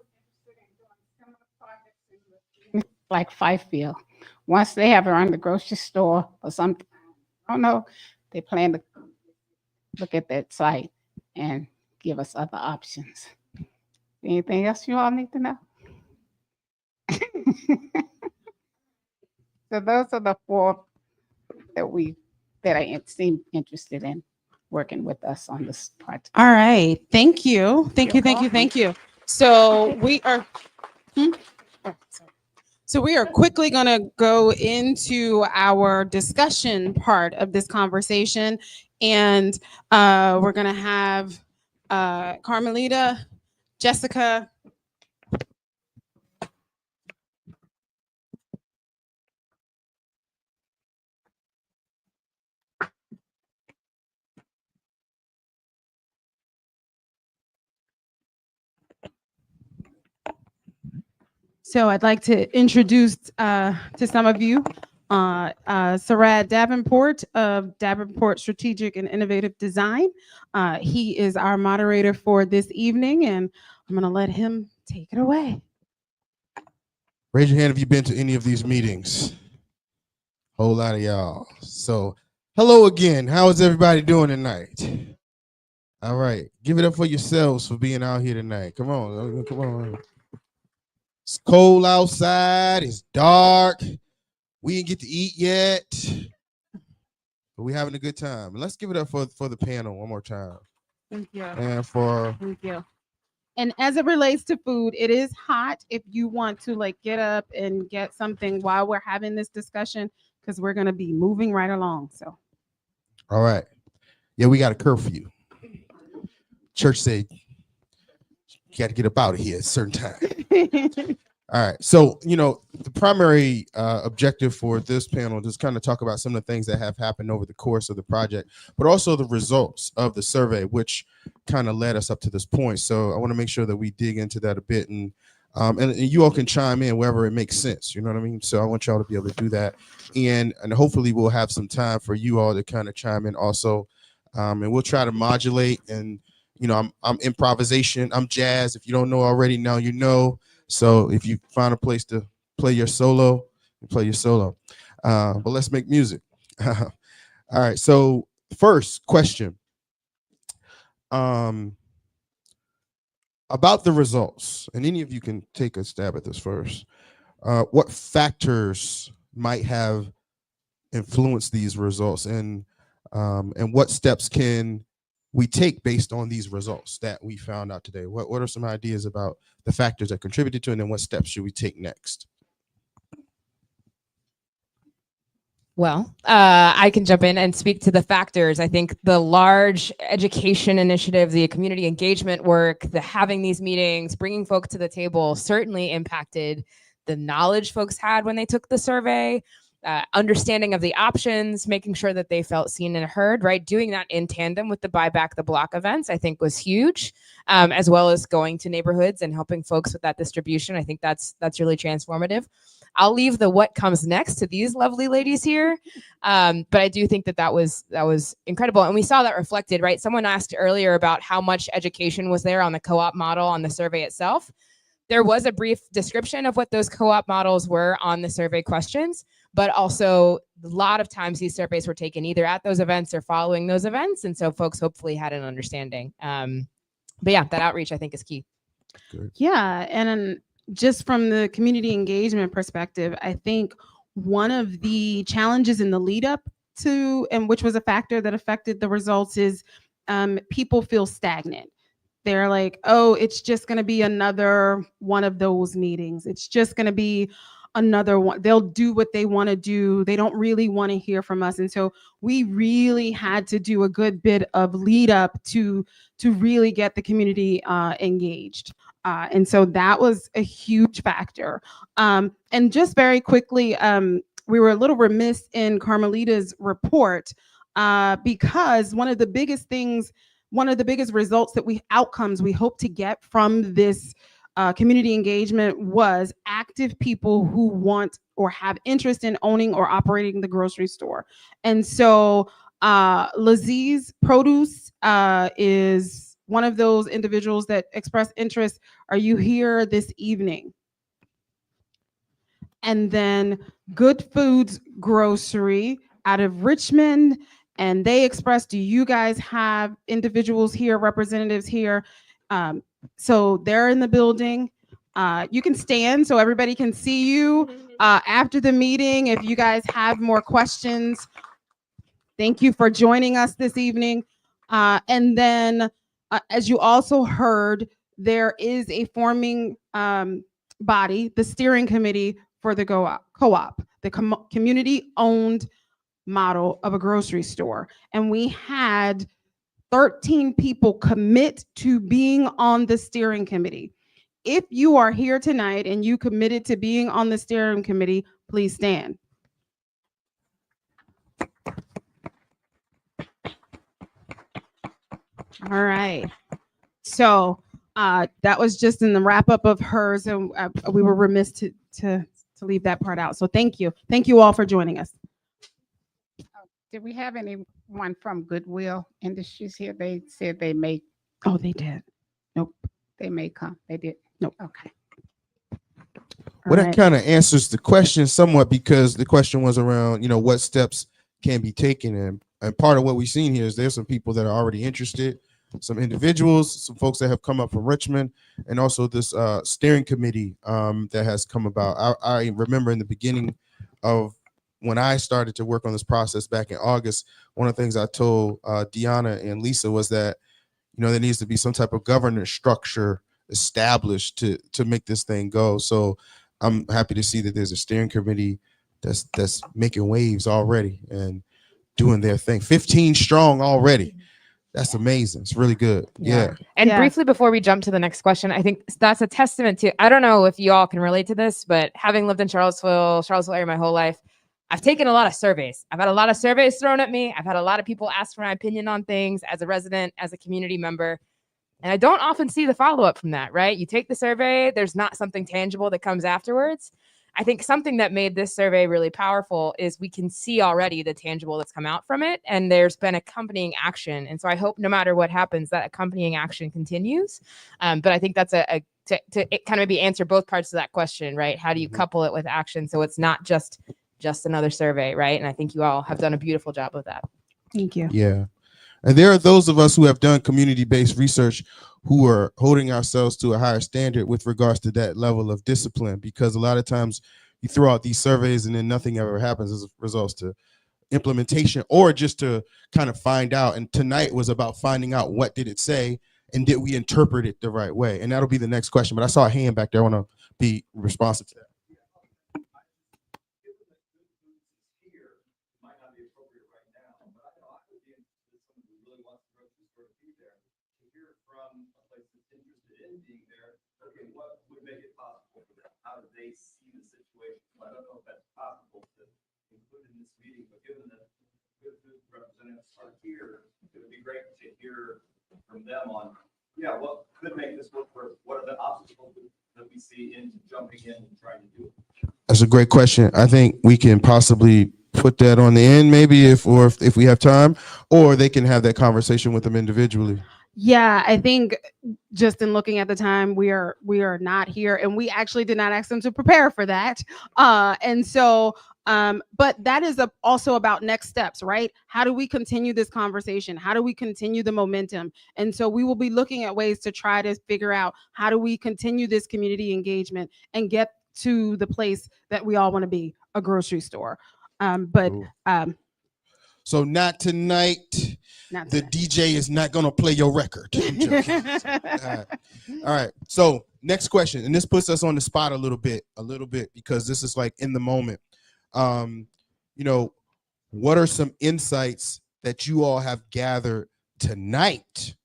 [SPEAKER 10] like Fifield. Once they have run the grocery store or something, I don't know, they plan to look at that site and give us other options. Anything else you all need to know? So those are the four that I seem interested in working with us on this project.
[SPEAKER 1] All right. Thank you. Thank you.
[SPEAKER 10] You're
[SPEAKER 1] Thank you.
[SPEAKER 10] welcome.
[SPEAKER 1] Thank you. So we are. So we are quickly going to go into our discussion part of this conversation, and we're going to have Carmelita, Jessica. So I'd like to introduce to some of you Sarad Davenport of Davenport Strategic and Innovative Design. He is our moderator for this evening, and I'm going to let him take it away.
[SPEAKER 11] Raise your hand if you've been to any of these meetings. Whole lot of y'all. So hello again. How is everybody doing tonight? All right. Give it up for yourselves for being out here tonight. Come on. Come on. It's cold outside. It's dark. We didn't get to eat yet. But we're having a good time. And let's give it up for the panel one more time.
[SPEAKER 1] Thank you.
[SPEAKER 11] And for
[SPEAKER 1] Thank you. And as it relates to food, it is hot if you want to like get up and get something while we're having this discussion, because we're going to be moving right along. So.
[SPEAKER 11] all right. Yeah, we got a curfew. Church said you got to get up out of here at a certain time. All right. So, the primary objective for this panel is kind of talk about some of the things that have happened over the course of the project, but also the results of the survey, which kind of led us up to this point. So I want to make sure that we dig into that a bit, and you all can chime in wherever it makes sense. You know what I mean? So I want y'all to be able to do that. And hopefully we'll have some time for you all to kind of chime in also. And we'll try to modulate, and, I'm improvisation. I'm jazz. If you don't know already, now you know. So if you find a place to play your solo, play your solo. But let's make music. All right. So first question about the results, and any of you can take a stab at this first. What factors might have influenced these results, and what steps can we take based on these results that we found out today? What are some ideas about the factors that contributed to it, and then what steps should we take next?
[SPEAKER 3] Well, I can jump in and speak to the factors. I think the large education initiative, the community engagement work, the having these meetings, bringing folks to the table certainly impacted the knowledge folks had when they took the survey. understanding of the options, making sure that they felt seen and heard, right? Doing that in tandem with the Buy Back the Block events, I think was huge, as well as going to neighborhoods and helping folks with that distribution. I think that's really transformative. I'll leave the what comes next to these lovely ladies here. But I do think that was incredible. And we saw that reflected, right? Someone asked earlier about how much education was there on the co-op model on the survey itself. There was a brief description of what those co-op models were on the survey questions, but also a lot of times these surveys were taken either at those events or following those events. And so folks hopefully had an understanding. But yeah, that outreach I think is key.
[SPEAKER 11] Good.
[SPEAKER 1] Yeah, and just from the community engagement perspective, I think one of the challenges in the lead up to, and which was a factor that affected the results, is people feel stagnant. They're like, oh, it's just going to be another one of those meetings. It's just going to be another one. They'll do what they want to do. They don't really want to hear from us. And so we really had to do a good bit of lead up to really get the community engaged. And so that was a huge factor. And just very quickly, we were a little remiss in Carmelita's report because one of the biggest results outcomes we hope to get from this community engagement was active people who want or have interest in owning or operating the grocery store. And so Laziz Produce is one of those individuals that expressed interest. Are you here this evening? And then Good Foods Grocery out of Richmond, and they expressed, do you guys have individuals here, representatives here? So they're in the building. You can stand so everybody can see you after the meeting if you guys have more questions. Thank you for joining us this evening. And then, as you also heard, there is a forming body, the steering committee for the co-op, the community-owned model of a grocery store. And we had 13 people commit to being on the steering committee. If you are here tonight and you committed to being on the steering committee, please stand. All right. So that was just in the wrap up of hers, and we were remiss to leave that part out. So thank you. Thank you all for joining us.
[SPEAKER 10] Did we have anyone from Goodwill Industries here? They said they may.
[SPEAKER 1] Oh, they did. Nope.
[SPEAKER 10] They may come. They did.
[SPEAKER 1] Nope.
[SPEAKER 10] Okay.
[SPEAKER 11] Well, that kind of answers the question somewhat, because the question was around, what steps can be taken. And part of what we've seen here is there's some people that are already interested, some individuals, some folks that have come up from Richmond, and also this steering committee that has come about. I remember in the beginning of when I started to work on this process back in August, one of the things I told Deanna and Lisa was that, there needs to be some type of governance structure established to make this thing go. So I'm happy to see that there's a steering committee that's making waves already and doing their thing. 15 strong already. That's amazing. It's really good. Yeah.
[SPEAKER 3] And briefly before we jump to the next question, I think that's a testament to, I don't know if you all can relate to this, but having lived in Charlottesville area my whole life, I've taken a lot of surveys. I've had a lot of surveys thrown at me. I've had a lot of people ask for my opinion on things as a resident, as a community member. And I don't often see the follow-up from that, right? You take the survey, there's not something tangible that comes afterwards. I think something that made this survey really powerful is we can see already the tangible that's come out from it, and there's been accompanying action. And so I hope no matter what happens, that accompanying action continues. But I think that's to kind of maybe answer both parts of that question, right? How do you couple it with action so it's not just another survey, right? And I think you all have done a beautiful job of that.
[SPEAKER 1] Thank you.
[SPEAKER 11] Yeah. And there are those of us who have done community-based research who are holding ourselves to a higher standard with regards to that level of discipline, because a lot of times you throw out these surveys and then nothing ever happens as a result to implementation or just to kind of find out. And tonight was about finding out, what did it say and did we interpret it the right way? And that'll be the next question. But I saw a hand back there. I want to be responsive to that.
[SPEAKER 12] How do they see the situation? I don't know if that's possible to included in this meeting, but given that good food representatives are here, it would be great to hear from them on, yeah, what could make this work for, what are the obstacles that we see in jumping in and trying to do it?
[SPEAKER 11] That's a great question. I think we can possibly put that on the end, maybe if we have time, or they can have that conversation with them individually.
[SPEAKER 1] Yeah, I think just in looking at the time, we are not here, and we actually did not ask them to prepare for that. And so, but that is also about next steps, right? How do we continue this conversation? How do we continue the momentum? And so we will be looking at ways to try to figure out how do we continue this community engagement and get to the place that we all want to be, a grocery store. But
[SPEAKER 11] Cool. So not tonight.
[SPEAKER 1] not
[SPEAKER 11] The
[SPEAKER 1] tonight.
[SPEAKER 11] DJ is not going to play your record. I'm joking. All right. So next question, and this puts us on the spot a little bit, because this is like in the moment. You know, what are some insights that you all have gathered tonight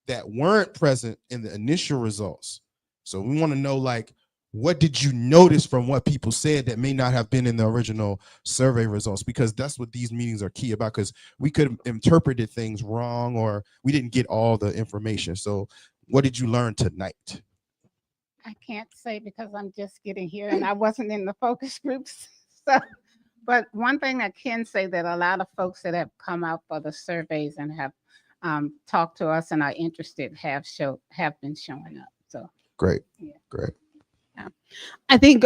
[SPEAKER 11] that weren't present in the initial results? So we want to know, like, what did you notice from what people said that may not have been in the original survey results? Because that's what these meetings are key about, because we could have interpreted things wrong or we didn't get all the information. So what did you learn tonight?
[SPEAKER 10] I can't say because I'm just getting here and I wasn't in the focus groups. So, but one thing I can say that a lot of folks that have come out for the surveys and have talked to us and are interested have been showing up. So
[SPEAKER 11] Great.
[SPEAKER 10] Yeah.
[SPEAKER 11] Great.
[SPEAKER 1] I think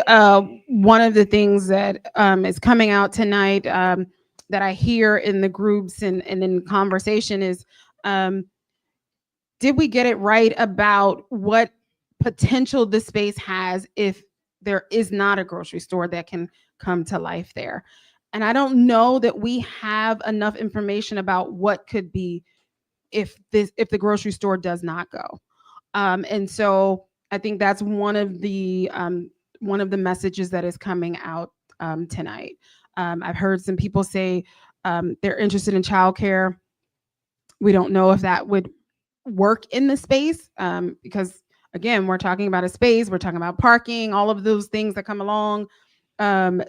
[SPEAKER 1] one of the things that is coming out tonight that I hear in the groups and in conversation is, did we get it right about what potential the space has if there is not a grocery store that can come to life there? And I don't know that we have enough information about what could be if the grocery store does not go. And so I think that's one of the messages that is coming out tonight. I've heard some people say they're interested in childcare. We don't know if that would work in the space because, again, we're talking about a space, we're talking about parking, all of those things that come along.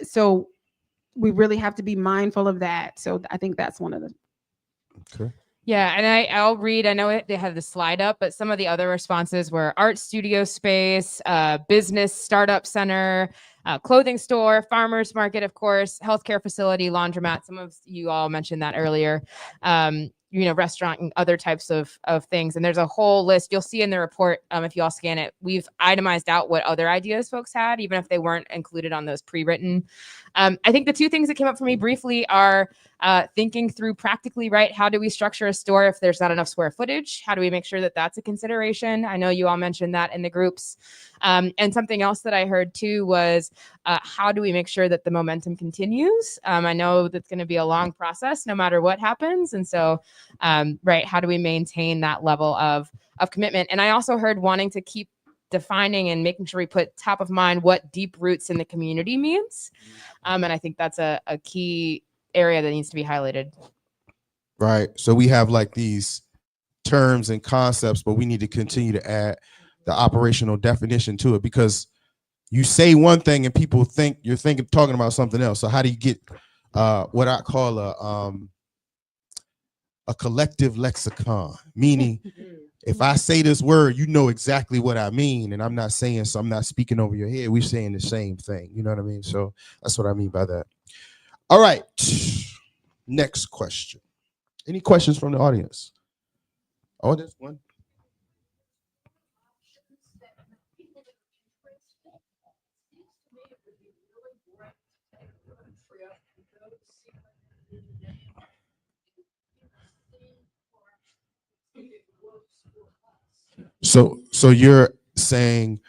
[SPEAKER 1] So we really have to be mindful of that. So I think that's one of the.
[SPEAKER 11] Okay.
[SPEAKER 3] Yeah, and I'll read. I know they have the slide up, but some of the other responses were art studio space, business startup center, clothing store, farmers market, of course, healthcare facility, laundromat. Some of you all mentioned that earlier. Restaurant and other types of things. And there's a whole list you'll see in the report. If you all scan it, we've itemized out what other ideas folks had, even if they weren't included on those pre-written. I think the two things that came up for me briefly are thinking through practically, right? How do we structure a store if there's not enough square footage? How do we make sure that that's a consideration? I know you all mentioned that in the groups. And something else that I heard too was how do we make sure that the momentum continues? I know that's going to be a long process no matter what happens. And so, right, how do we maintain that level of commitment? And I also heard wanting to keep defining and making sure we put top of mind what deep roots in the community means. And I think that's a key area that needs to be highlighted.
[SPEAKER 11] Right. So we have like these terms and concepts, but we need to continue to add the operational definition to it, because you say one thing and people think you're talking about something else. So how do you get what I call a collective lexicon? Meaning, if I say this word, you know exactly what I mean, and I'm not saying so. I'm not speaking over your head. We're saying the same thing. You know what I mean? So that's what I mean by that. All right. Next question. Any questions from the audience? Oh, there's one. So you're saying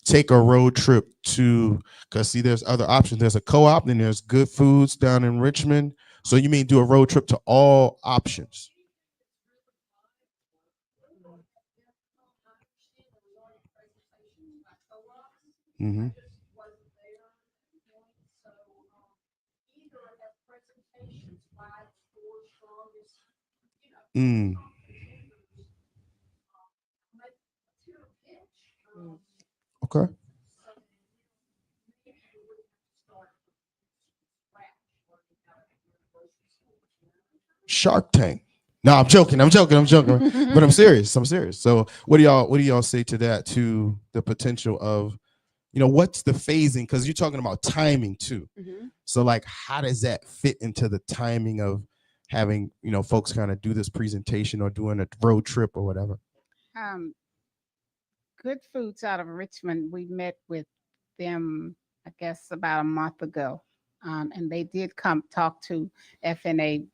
[SPEAKER 11] take a road trip to, because see, there's other options. There's a co-op, and there's Good Foods down in Richmond. So you mean do a road trip to all options? Mm-hmm. Mm. Okay. Shark Tank. No, I'm joking. But I'm serious. So what do y'all say to that, to the potential of, what's the phasing? Because you're talking about timing too. So like, how does that fit into the timing of having, folks kind of do this presentation or doing a road trip or whatever?
[SPEAKER 10] Good Foods out of Richmond, we met with them, I guess, about a month ago. And they did come talk to FNA,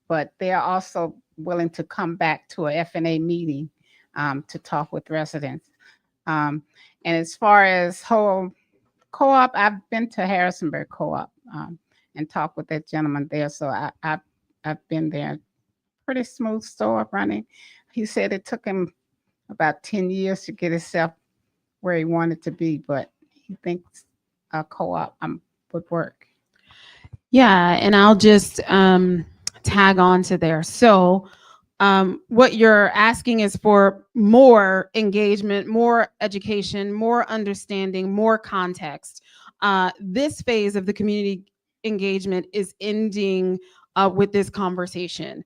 [SPEAKER 10] but they're also willing to come back to a FNA meeting to talk with residents. And as far as whole co-op, I've been to Harrisonburg Co-op and talked with that gentleman there. So I've been there. Pretty smooth store running. He said it took him about 10 years to get himself where he wanted to be, but he thinks a co-op would work.
[SPEAKER 1] Yeah, and I'll just tag on to there. So what you're asking is for more engagement, more education, more understanding, more context. This phase of the community engagement is ending with this conversation.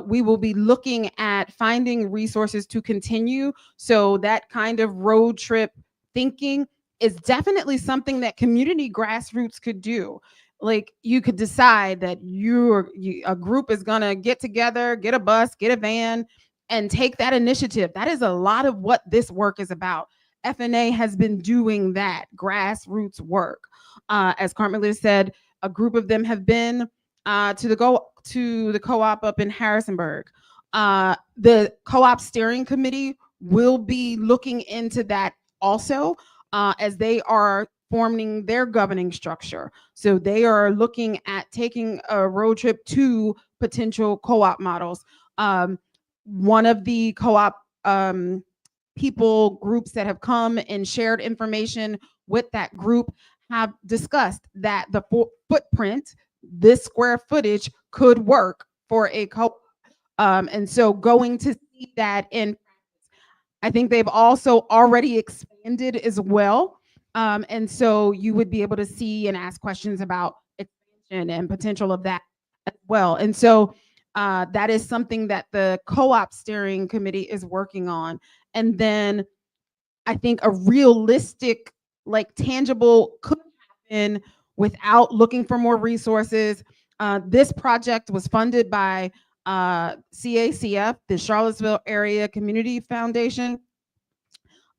[SPEAKER 1] We will be looking at finding resources to continue. So that kind of road trip thinking is definitely something that community grassroots could do. Like, you could decide that a group is gonna get together, get a bus, get a van, and take that initiative. That is a lot of what this work is about. FNA has been doing that grassroots work. As Carmelita said, a group of them have been to the co-op up in Harrisonburg. The co-op steering committee will be looking into that also, as they are forming their governing structure. So they are looking at taking a road trip to potential co-op models. One of the co-op groups that have come and shared information with that group have discussed that the footprint, this square footage, could work for a co-op. And so going to see that in, I think they've also already expanded as well. And so you would be able to see and ask questions about expansion and potential of that as well. And so that is something that the co-op steering committee is working on. And then I think a realistic, like tangible, could happen without looking for more resources. This project was funded by CACF, the Charlottesville Area Community Foundation.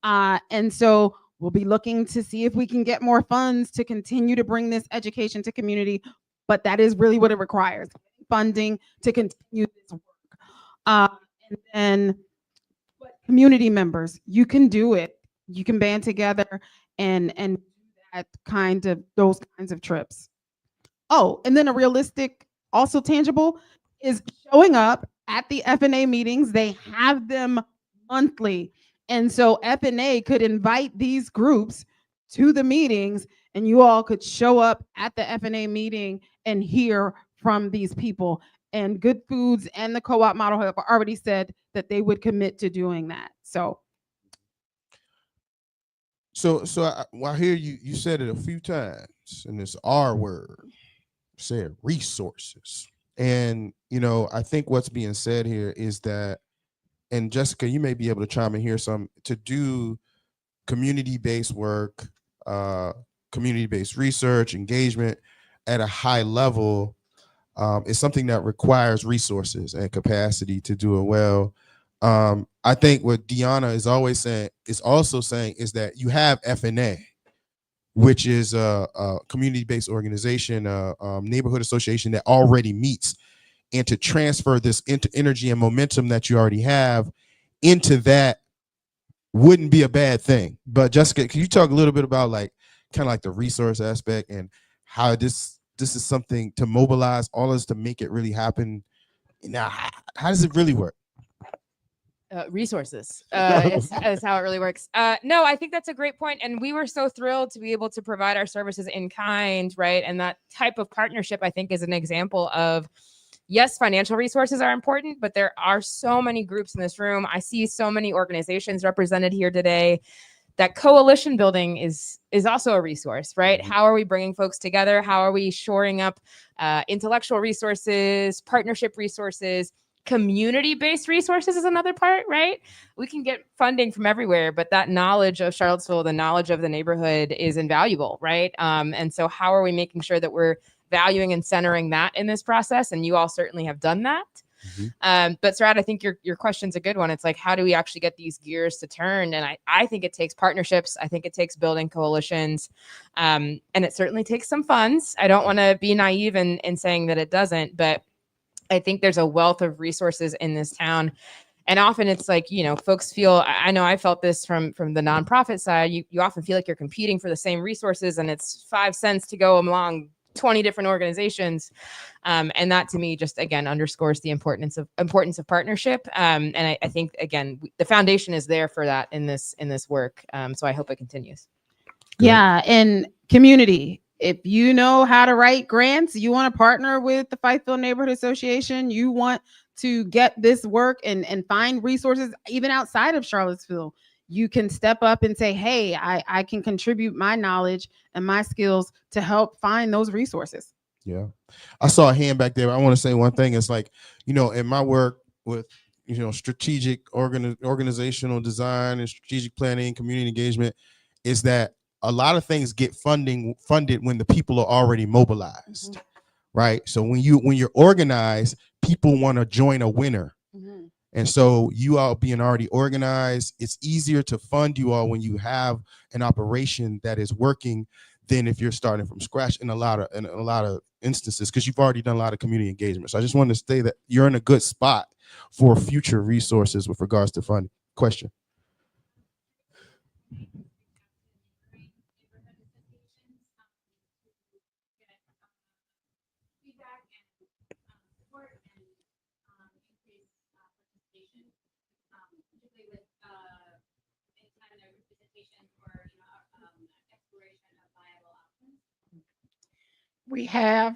[SPEAKER 1] And so we'll be looking to see if we can get more funds to continue to bring this education to community, but that is really what it requires, funding to continue this work. And then community members, you can do it. You can band together and do those kinds of trips. Oh, and then a realistic, also tangible, is showing up at the FNA meetings. They have them monthly. And so FNA could invite these groups to the meetings, and you all could show up at the FNA meeting and hear from these people. And Good Foods and the co-op model have already said that they would commit to doing that. So
[SPEAKER 11] I hear you said it a few times, and this R word, said resources. And, I think what's being said here is that, and Jessica, you may be able to chime in here some, to do community-based work, community-based research, engagement at a high level is something that requires resources and capacity to do it well. I think what Deanna is also saying is that you have FNA, which is a community-based organization, neighborhood association that already meets, and to transfer this into energy and momentum that you already have into that wouldn't be a bad thing. But Jessica, can you talk a little bit about the resource aspect and how this is something to mobilize all of us to make it really happen? Now, how does it really work?
[SPEAKER 3] Resources is how it really works. No, I think that's a great point. And we were so thrilled to be able to provide our services in kind, right? And that type of partnership, I think, is an example of, yes, financial resources are important, but there are so many groups in this room. I see so many organizations represented here today that coalition building is also a resource, right? How are we bringing folks together? How are we shoring up intellectual resources, partnership resources, community-based resources is another part, right? We can get funding from everywhere, but that knowledge of Charlottesville, the knowledge of the neighborhood is invaluable, right? And so how are we making sure that we're valuing and centering that in this process? And you all certainly have done that. But Sarat, I think your question's a good one. It's like, how do we actually get these gears to turn? And I think it takes partnerships. I think it takes building coalitions. And it certainly takes some funds. I don't want to be naive in saying that it doesn't, but I think there's a wealth of resources in this town. And often it's like, you know, folks feel, I know I felt this from the nonprofit side, you often feel like you're competing for the same resources and it's 5 cents to go along 20 different organizations. And that to me just, again, underscores the importance of partnership. And I think, again, the foundation is there for that in this work. So I hope it continues.
[SPEAKER 1] Yeah, and community. If you know how to write grants, you want to partner with the Fifeville Neighborhood Association, you want to get this work and find resources even outside of Charlottesville, you can step up and say, hey, I can contribute my knowledge and my skills to help find those resources.
[SPEAKER 11] Yeah. I saw a hand back there. I want to say one thing. It's like, you know, in my work with, you know, strategic organizational design and strategic planning, community engagement, is that a lot of things get funded when the people are already mobilized, right? So when you're organized, people want to join a winner. And so you all being already organized, it's easier to fund you all when you have an operation that is working than if you're starting from scratch in a lot of instances, because you've already done a lot of community engagement. So I just wanted to say that you're in a good spot for future resources with regards to funding. Question.
[SPEAKER 10] We have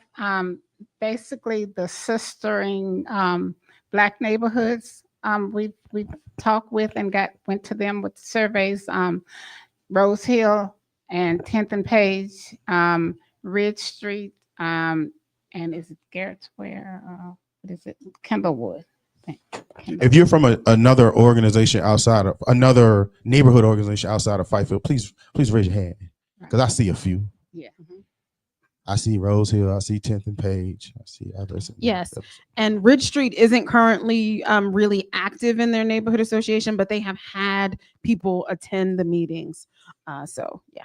[SPEAKER 10] basically the sistering Black neighborhoods. We've talked with and went to them with surveys. Rose Hill and 10th and Page, Ridge Street, and is it Garrett Square? What is it? Kendallwood.
[SPEAKER 11] If you're from another organization another neighborhood organization outside of Fifeville, please raise your hand, because I see a few.
[SPEAKER 10] Yeah.
[SPEAKER 11] I see Rose Hill, I see 10th and Page, I see others.
[SPEAKER 1] Yes, and Ridge Street isn't currently really active in their neighborhood association, but they have had people attend the meetings. So yeah.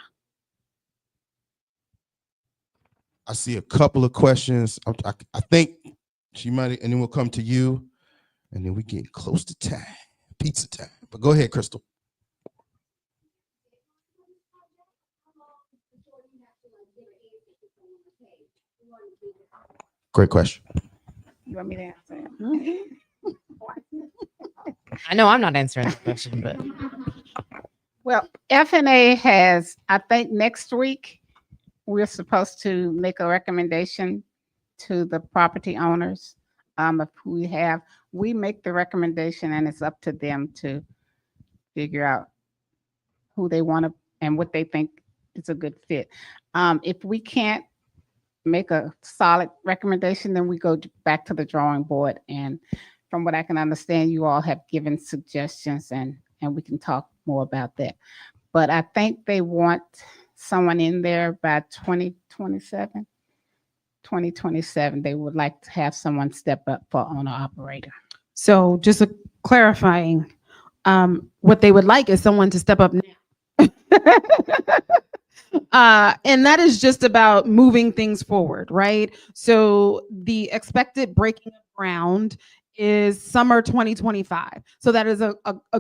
[SPEAKER 11] I see a couple of questions. I think she might, and then we'll come to you, and then we get close to time, pizza time. But go ahead, Crystal. Great question.
[SPEAKER 10] You want me to answer?
[SPEAKER 3] I know I'm not answering the question, but
[SPEAKER 10] Well, FNA has, I think next week, we're supposed to make a recommendation to the property owners of who we have. We make the recommendation and it's up to them to figure out who they want to and what they think is a good fit. If we can't make a solid recommendation, then we go back to the drawing board. And from what I can understand, you all have given suggestions and we can talk more about that. But I think they want someone in there by 2027. 2027, they would like to have someone step up for owner operator.
[SPEAKER 1] So just clarifying, what they would like is someone to step up now. And that is just about moving things forward, right? So the expected breaking ground is summer 2025. So that is a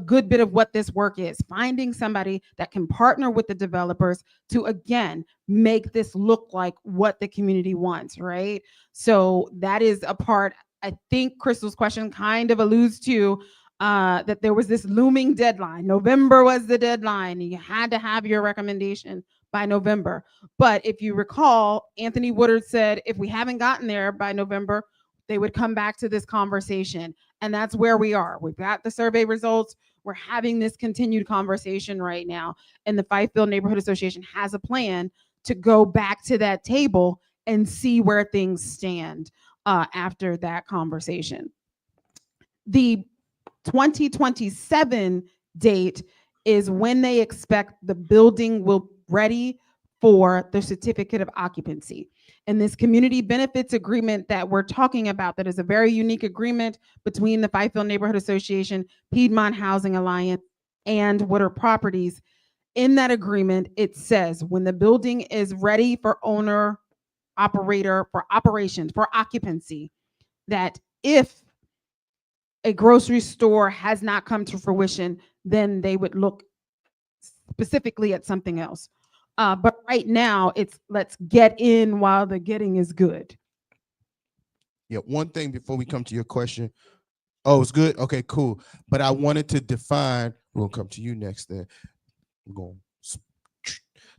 [SPEAKER 1] good bit of what this work is, finding somebody that can partner with the developers to, again, make this look like what the community wants, right? So that is a part, I think Crystal's question kind of alludes to, that there was this looming deadline. November was the deadline. And you had to have your recommendation by November. But if you recall, Anthony Woodard said, if we haven't gotten there by November, they would come back to this conversation. And that's where we are. We've got the survey results. We're having this continued conversation right now, and the Fifield Neighborhood Association has a plan to go back to that table and see where things stand after that conversation. The 2027 date is when they expect the building will be ready for the certificate of occupancy. And this community benefits agreement that we're talking about, that is a very unique agreement between the Fifield Neighborhood Association, Piedmont Housing Alliance, and Woodard Properties. In that agreement, it says when the building is ready for owner, operator, for operations, for occupancy, that if a grocery store has not come to fruition, then they would look specifically at something else. But right now, it's let's get in while the getting is good.
[SPEAKER 11] Yeah, one thing before we come to your question. Oh, it's good. Okay, cool. But I wanted to define. We'll come to you next. Then we're going to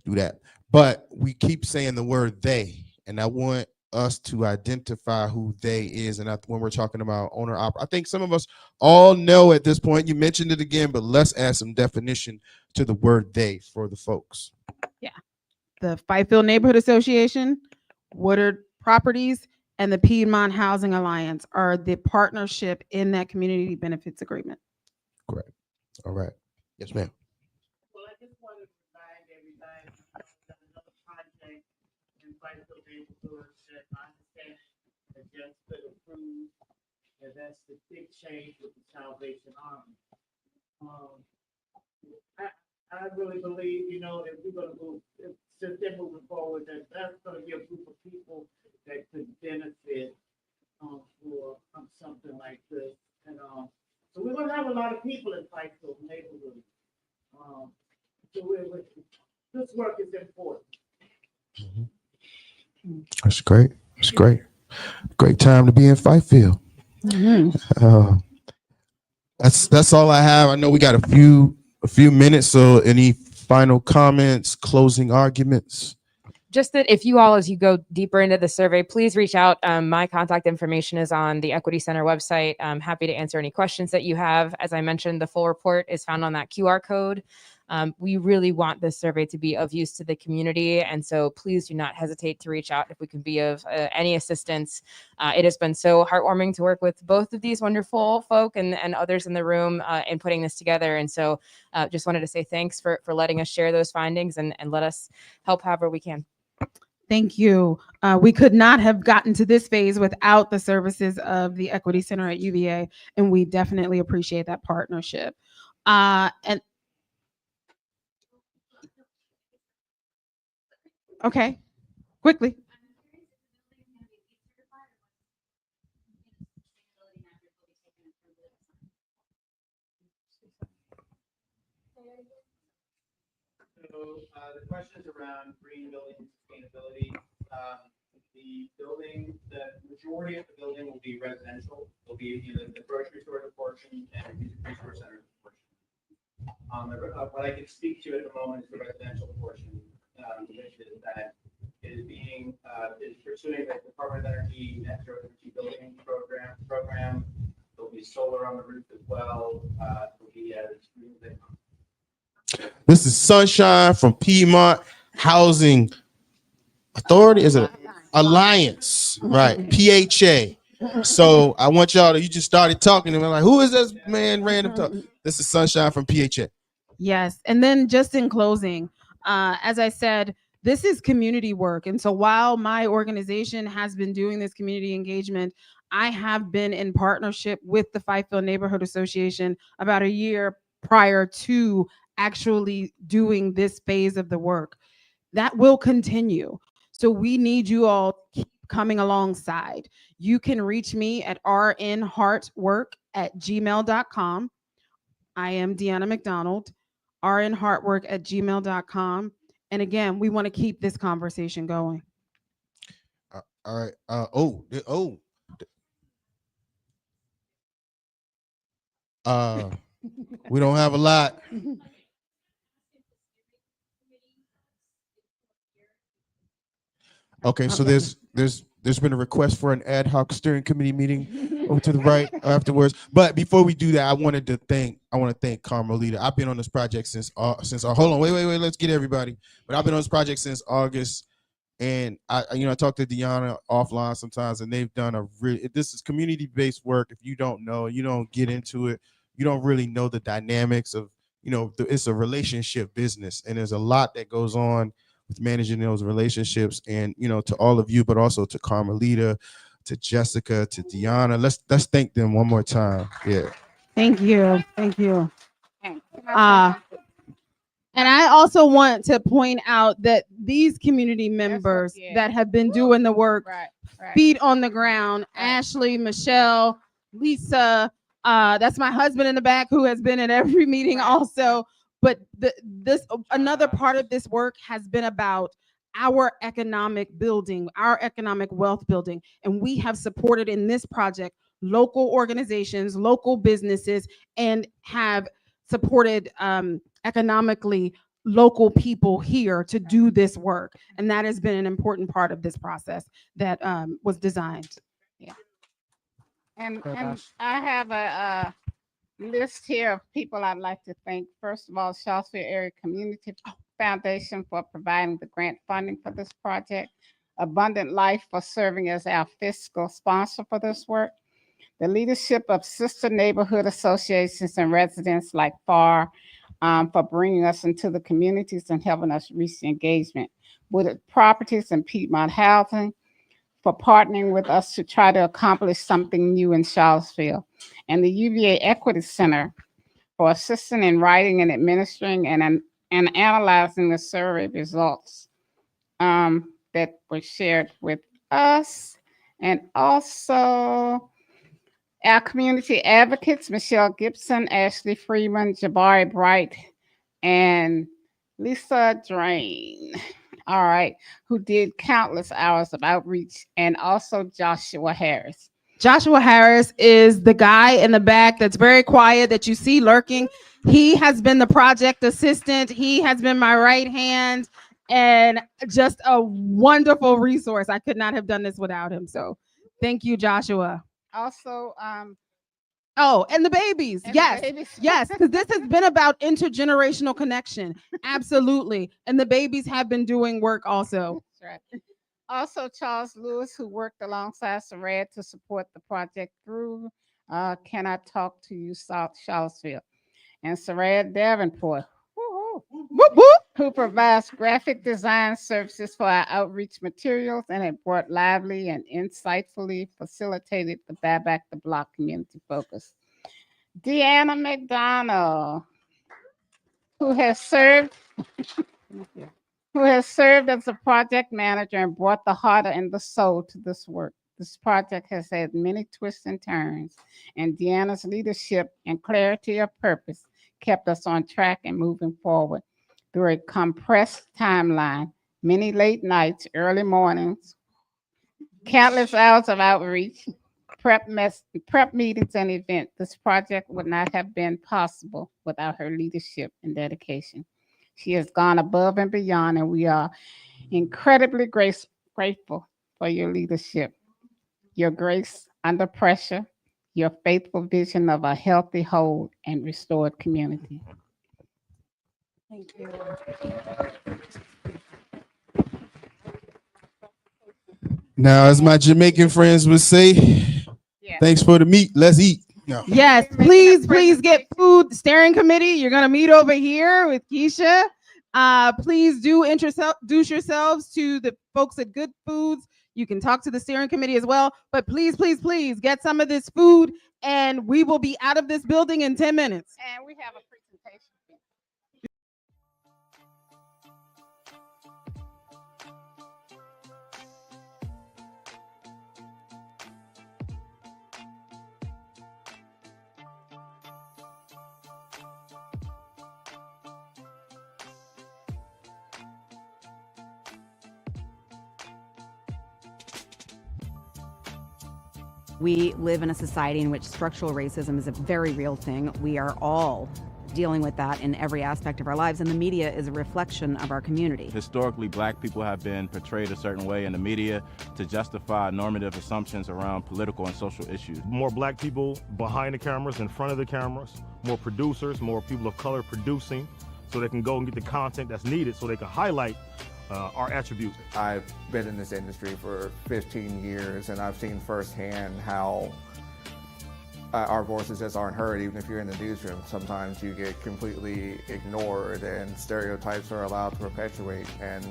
[SPEAKER 11] do that. But we keep saying the word they, and I want us to identify who they is. And when we're talking about owner operator, I think some of us all know at this point. You mentioned it again, but let's add some definition to the word they for the folks.
[SPEAKER 1] Yeah, the Fifield Neighborhood Association, Woodard Properties, and the Piedmont Housing Alliance are the partnership in that community benefits agreement.
[SPEAKER 11] Correct. All right. Yes, ma'am.
[SPEAKER 5] Well, I just wanted to remind everybody that another project in Fifield neighborhood that I understand has just been approved, and that's the big change with the Salvation Army. I really believe, you know, if we're gonna move, since they're moving forward, that's gonna be a group of people that could benefit from something like this. And so we're gonna have a lot of people in Fifield neighborhood. So this work is important.
[SPEAKER 11] That's great. That's great. Great time to be in Fifield. That's all I have. I know we got a few minutes. So any final comments, closing arguments?
[SPEAKER 3] Just that if you all, as you go deeper into the survey, please reach out. My contact information is on the Equity Center website. I'm happy to answer any questions that you have. As I mentioned, the full report is found on that QR code. We really want this survey to be of use to the community. And so please do not hesitate to reach out if we can be of any assistance. It has been so heartwarming to work with both of these wonderful folk and others in the room in putting this together. And so just wanted to say thanks for letting us share those findings and let us help however we can.
[SPEAKER 1] Thank you. We could not have gotten to this phase without the services of the Equity Center at UVA, and we definitely appreciate that partnership. And okay, quickly.
[SPEAKER 13] So the questions around green building sustainability. The building, the majority of the building will be residential. Will be either the grocery store portion and the music resource center portion. What I can speak to at the moment is the residential portion, which is that it is being is pursuing the Department of Energy Net Zero Energy Building program. There'll be solar on the roof as well. There'll be green building.
[SPEAKER 11] This is Sunshine from Piedmont Housing Authority. Is it Alliance? Right. PHA. So I want y'all to, you just started talking and I'm like, who is this man random talk? This is Sunshine from PHA.
[SPEAKER 1] Yes. And then just in closing, as I said, this is community work. And so while my organization has been doing this community engagement, I have been in partnership with the Fifield Neighborhood Association about a year prior to actually doing this phase of the work. That will continue. So we need you all to keep coming alongside. You can reach me at rnheartwork@gmail.com. I am Deanna McDonald, rnheartwork@gmail.com. And again, we want to keep this conversation going.
[SPEAKER 11] All right. We don't have a lot. Okay, so there's There's been a request for an ad hoc steering committee meeting over to the right afterwards. But before we do that, I want to thank Carmelita. I've been on this project since hold on, wait, let's get everybody. But I've been on this project since August, and I talk to Deanna offline sometimes, and they've done this is community-based work. If you don't know, you don't get into it, you don't really know the dynamics of, it's a relationship business, and there's a lot that goes on with managing those relationships. And to all of you, but also to Carmelita, to Jessica, to Deanna, let's thank them one more time. Yeah.
[SPEAKER 1] Thank you. And I also want to point out that these community members that have been doing the work, feet on the ground, Ashley, Michelle, Lisa, that's my husband in the back who has been at every meeting also. But another part of this work has been about our economic building, our economic wealth building. And we have supported in this project local organizations, local businesses, and have supported economically local people here to do this work. And that has been an important part of this process that was designed.
[SPEAKER 10] And I have a list here of people I'd like to thank. First of all, Charlottesville Area Community Foundation for providing the grant funding for this project. Abundant Life for serving as our fiscal sponsor for this work. The leadership of sister neighborhood associations and residents like FAR for bringing us into the communities and helping us reach the engagement. Wooded Properties and Piedmont Housing for partnering with us to try to accomplish something new in Charlottesville. And the UVA Equity Center for assisting in writing and administering and analyzing the survey results that were shared with us. And also our community advocates, Michelle Gibson, Ashley Freeman, Jabari Bright, and Lisa Drain. All right, who did countless hours of outreach, and also Joshua Harris.
[SPEAKER 1] Joshua Harris is the guy in the back that's very quiet that you see lurking. He has been the project assistant. He has been my right hand and just a wonderful resource. I could not have done this without him. So thank you, Joshua.
[SPEAKER 10] Also,
[SPEAKER 1] and the babies.
[SPEAKER 10] And
[SPEAKER 1] yes.
[SPEAKER 10] the babies.
[SPEAKER 1] Yes, because this has been about intergenerational connection. Absolutely. And the babies have been doing work also.
[SPEAKER 10] That's right. Also, Charles Lewis, who worked alongside Sarad to support the project through Can I Talk to You, South Charlottesville. And Sarad Davenport, who provides graphic design services for our outreach materials and have brought lively and insightfully facilitated the Buy Back the Block community focus. Deanna McDonald, who has served as a project manager and brought the heart and the soul to this work. This project has had many twists and turns, and Deanna's leadership and clarity of purpose kept us on track and moving forward through a compressed timeline, many late nights, early mornings, countless hours of outreach, prep meetings, and events. This project would not have been possible without her leadership and dedication. She has gone above and beyond, and we are incredibly grateful for your leadership, your grace under pressure, your faithful vision of a healthy, whole, and restored community.
[SPEAKER 1] Thank you.
[SPEAKER 11] Now, as my Jamaican friends would say, thanks for the meat. Let's eat. No.
[SPEAKER 1] Yes, please get food. Steering committee, you're gonna meet over here with Keisha. Please do introduce yourselves to the folks at Good Foods. You can talk to the steering committee as well, but please get some of this food, and we will be out of this building in 10 minutes.
[SPEAKER 10] And we have a presentation.
[SPEAKER 14] We live in a society in which structural racism is a very real thing. We are all dealing with that in every aspect of our lives, and the media is a reflection of our community.
[SPEAKER 15] Historically, Black people have been portrayed a certain way in the media to justify normative assumptions around political and social issues.
[SPEAKER 16] More Black people behind the cameras, in front of the cameras, more producers, more people of color producing, so they can go and get the content that's needed so they can highlight our attributes.
[SPEAKER 17] I've been in this industry for 15 years, and I've seen firsthand how our voices just aren't heard. Even if you're in the newsroom, sometimes you get completely ignored and stereotypes are allowed to perpetuate. And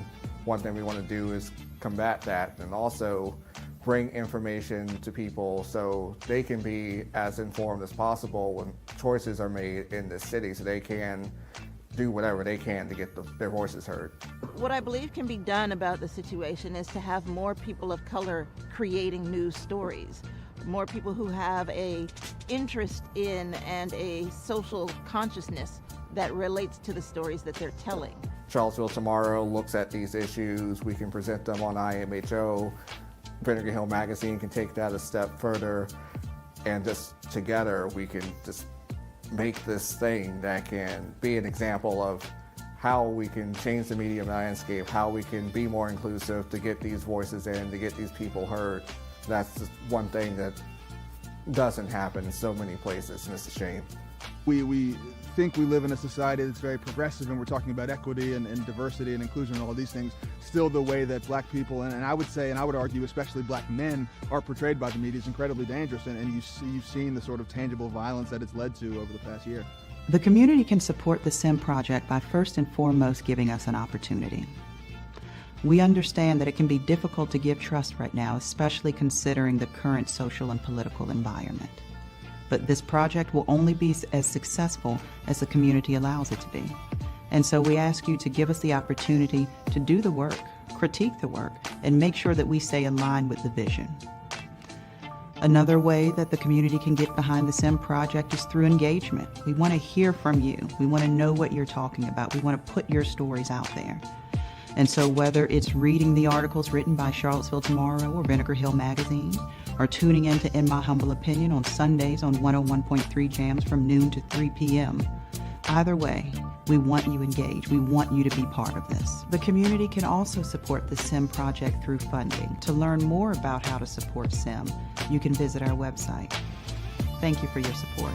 [SPEAKER 17] one thing we want to do is combat that, and also bring information to people so they can be as informed as possible when choices are made in this city, so they can do whatever they can to get their voices heard.
[SPEAKER 18] What I believe can be done about the situation is to have more people of color creating news stories, more people who have a interest in and a social consciousness that relates to the stories that they're telling.
[SPEAKER 17] Charlottesville Tomorrow looks at these issues. We can present them on IMHO. Vinegar Hill Magazine can take that a step further, and just together we can just make this thing that can be an example of how we can change the media landscape, how we can be more inclusive to get these voices in, to get these people heard. That's just one thing that doesn't happen in so many places, and it's a shame.
[SPEAKER 19] We think we live in a society that's very progressive, and we're talking about equity and diversity and inclusion and all these things. Still, the way that Black people, and I would say, and I would argue especially Black men, are portrayed by the media is incredibly dangerous, and you've seen the sort of tangible violence that it's led to over the past year.
[SPEAKER 20] The community can support the SIM project by first and foremost giving us an opportunity. We understand that it can be difficult to give trust right now, especially considering the current social and political environment. But this project will only be as successful as the community allows it to be. And so we ask you to give us the opportunity to do the work, critique the work, and make sure that we stay in line with the vision. Another way that the community can get behind the SIM project is through engagement. We want to hear from you. We want to know what you're talking about. We want to put your stories out there. And so whether it's reading the articles written by Charlottesville Tomorrow or Vinegar Hill Magazine, or tuning in to In My Humble Opinion on Sundays on 101.3 Jams from noon to 3 p.m., either way, we want you engaged. We want you to be part of this. The community can also support the SIM project through funding. To learn more about how to support SIM, you can visit our website. Thank you for your support.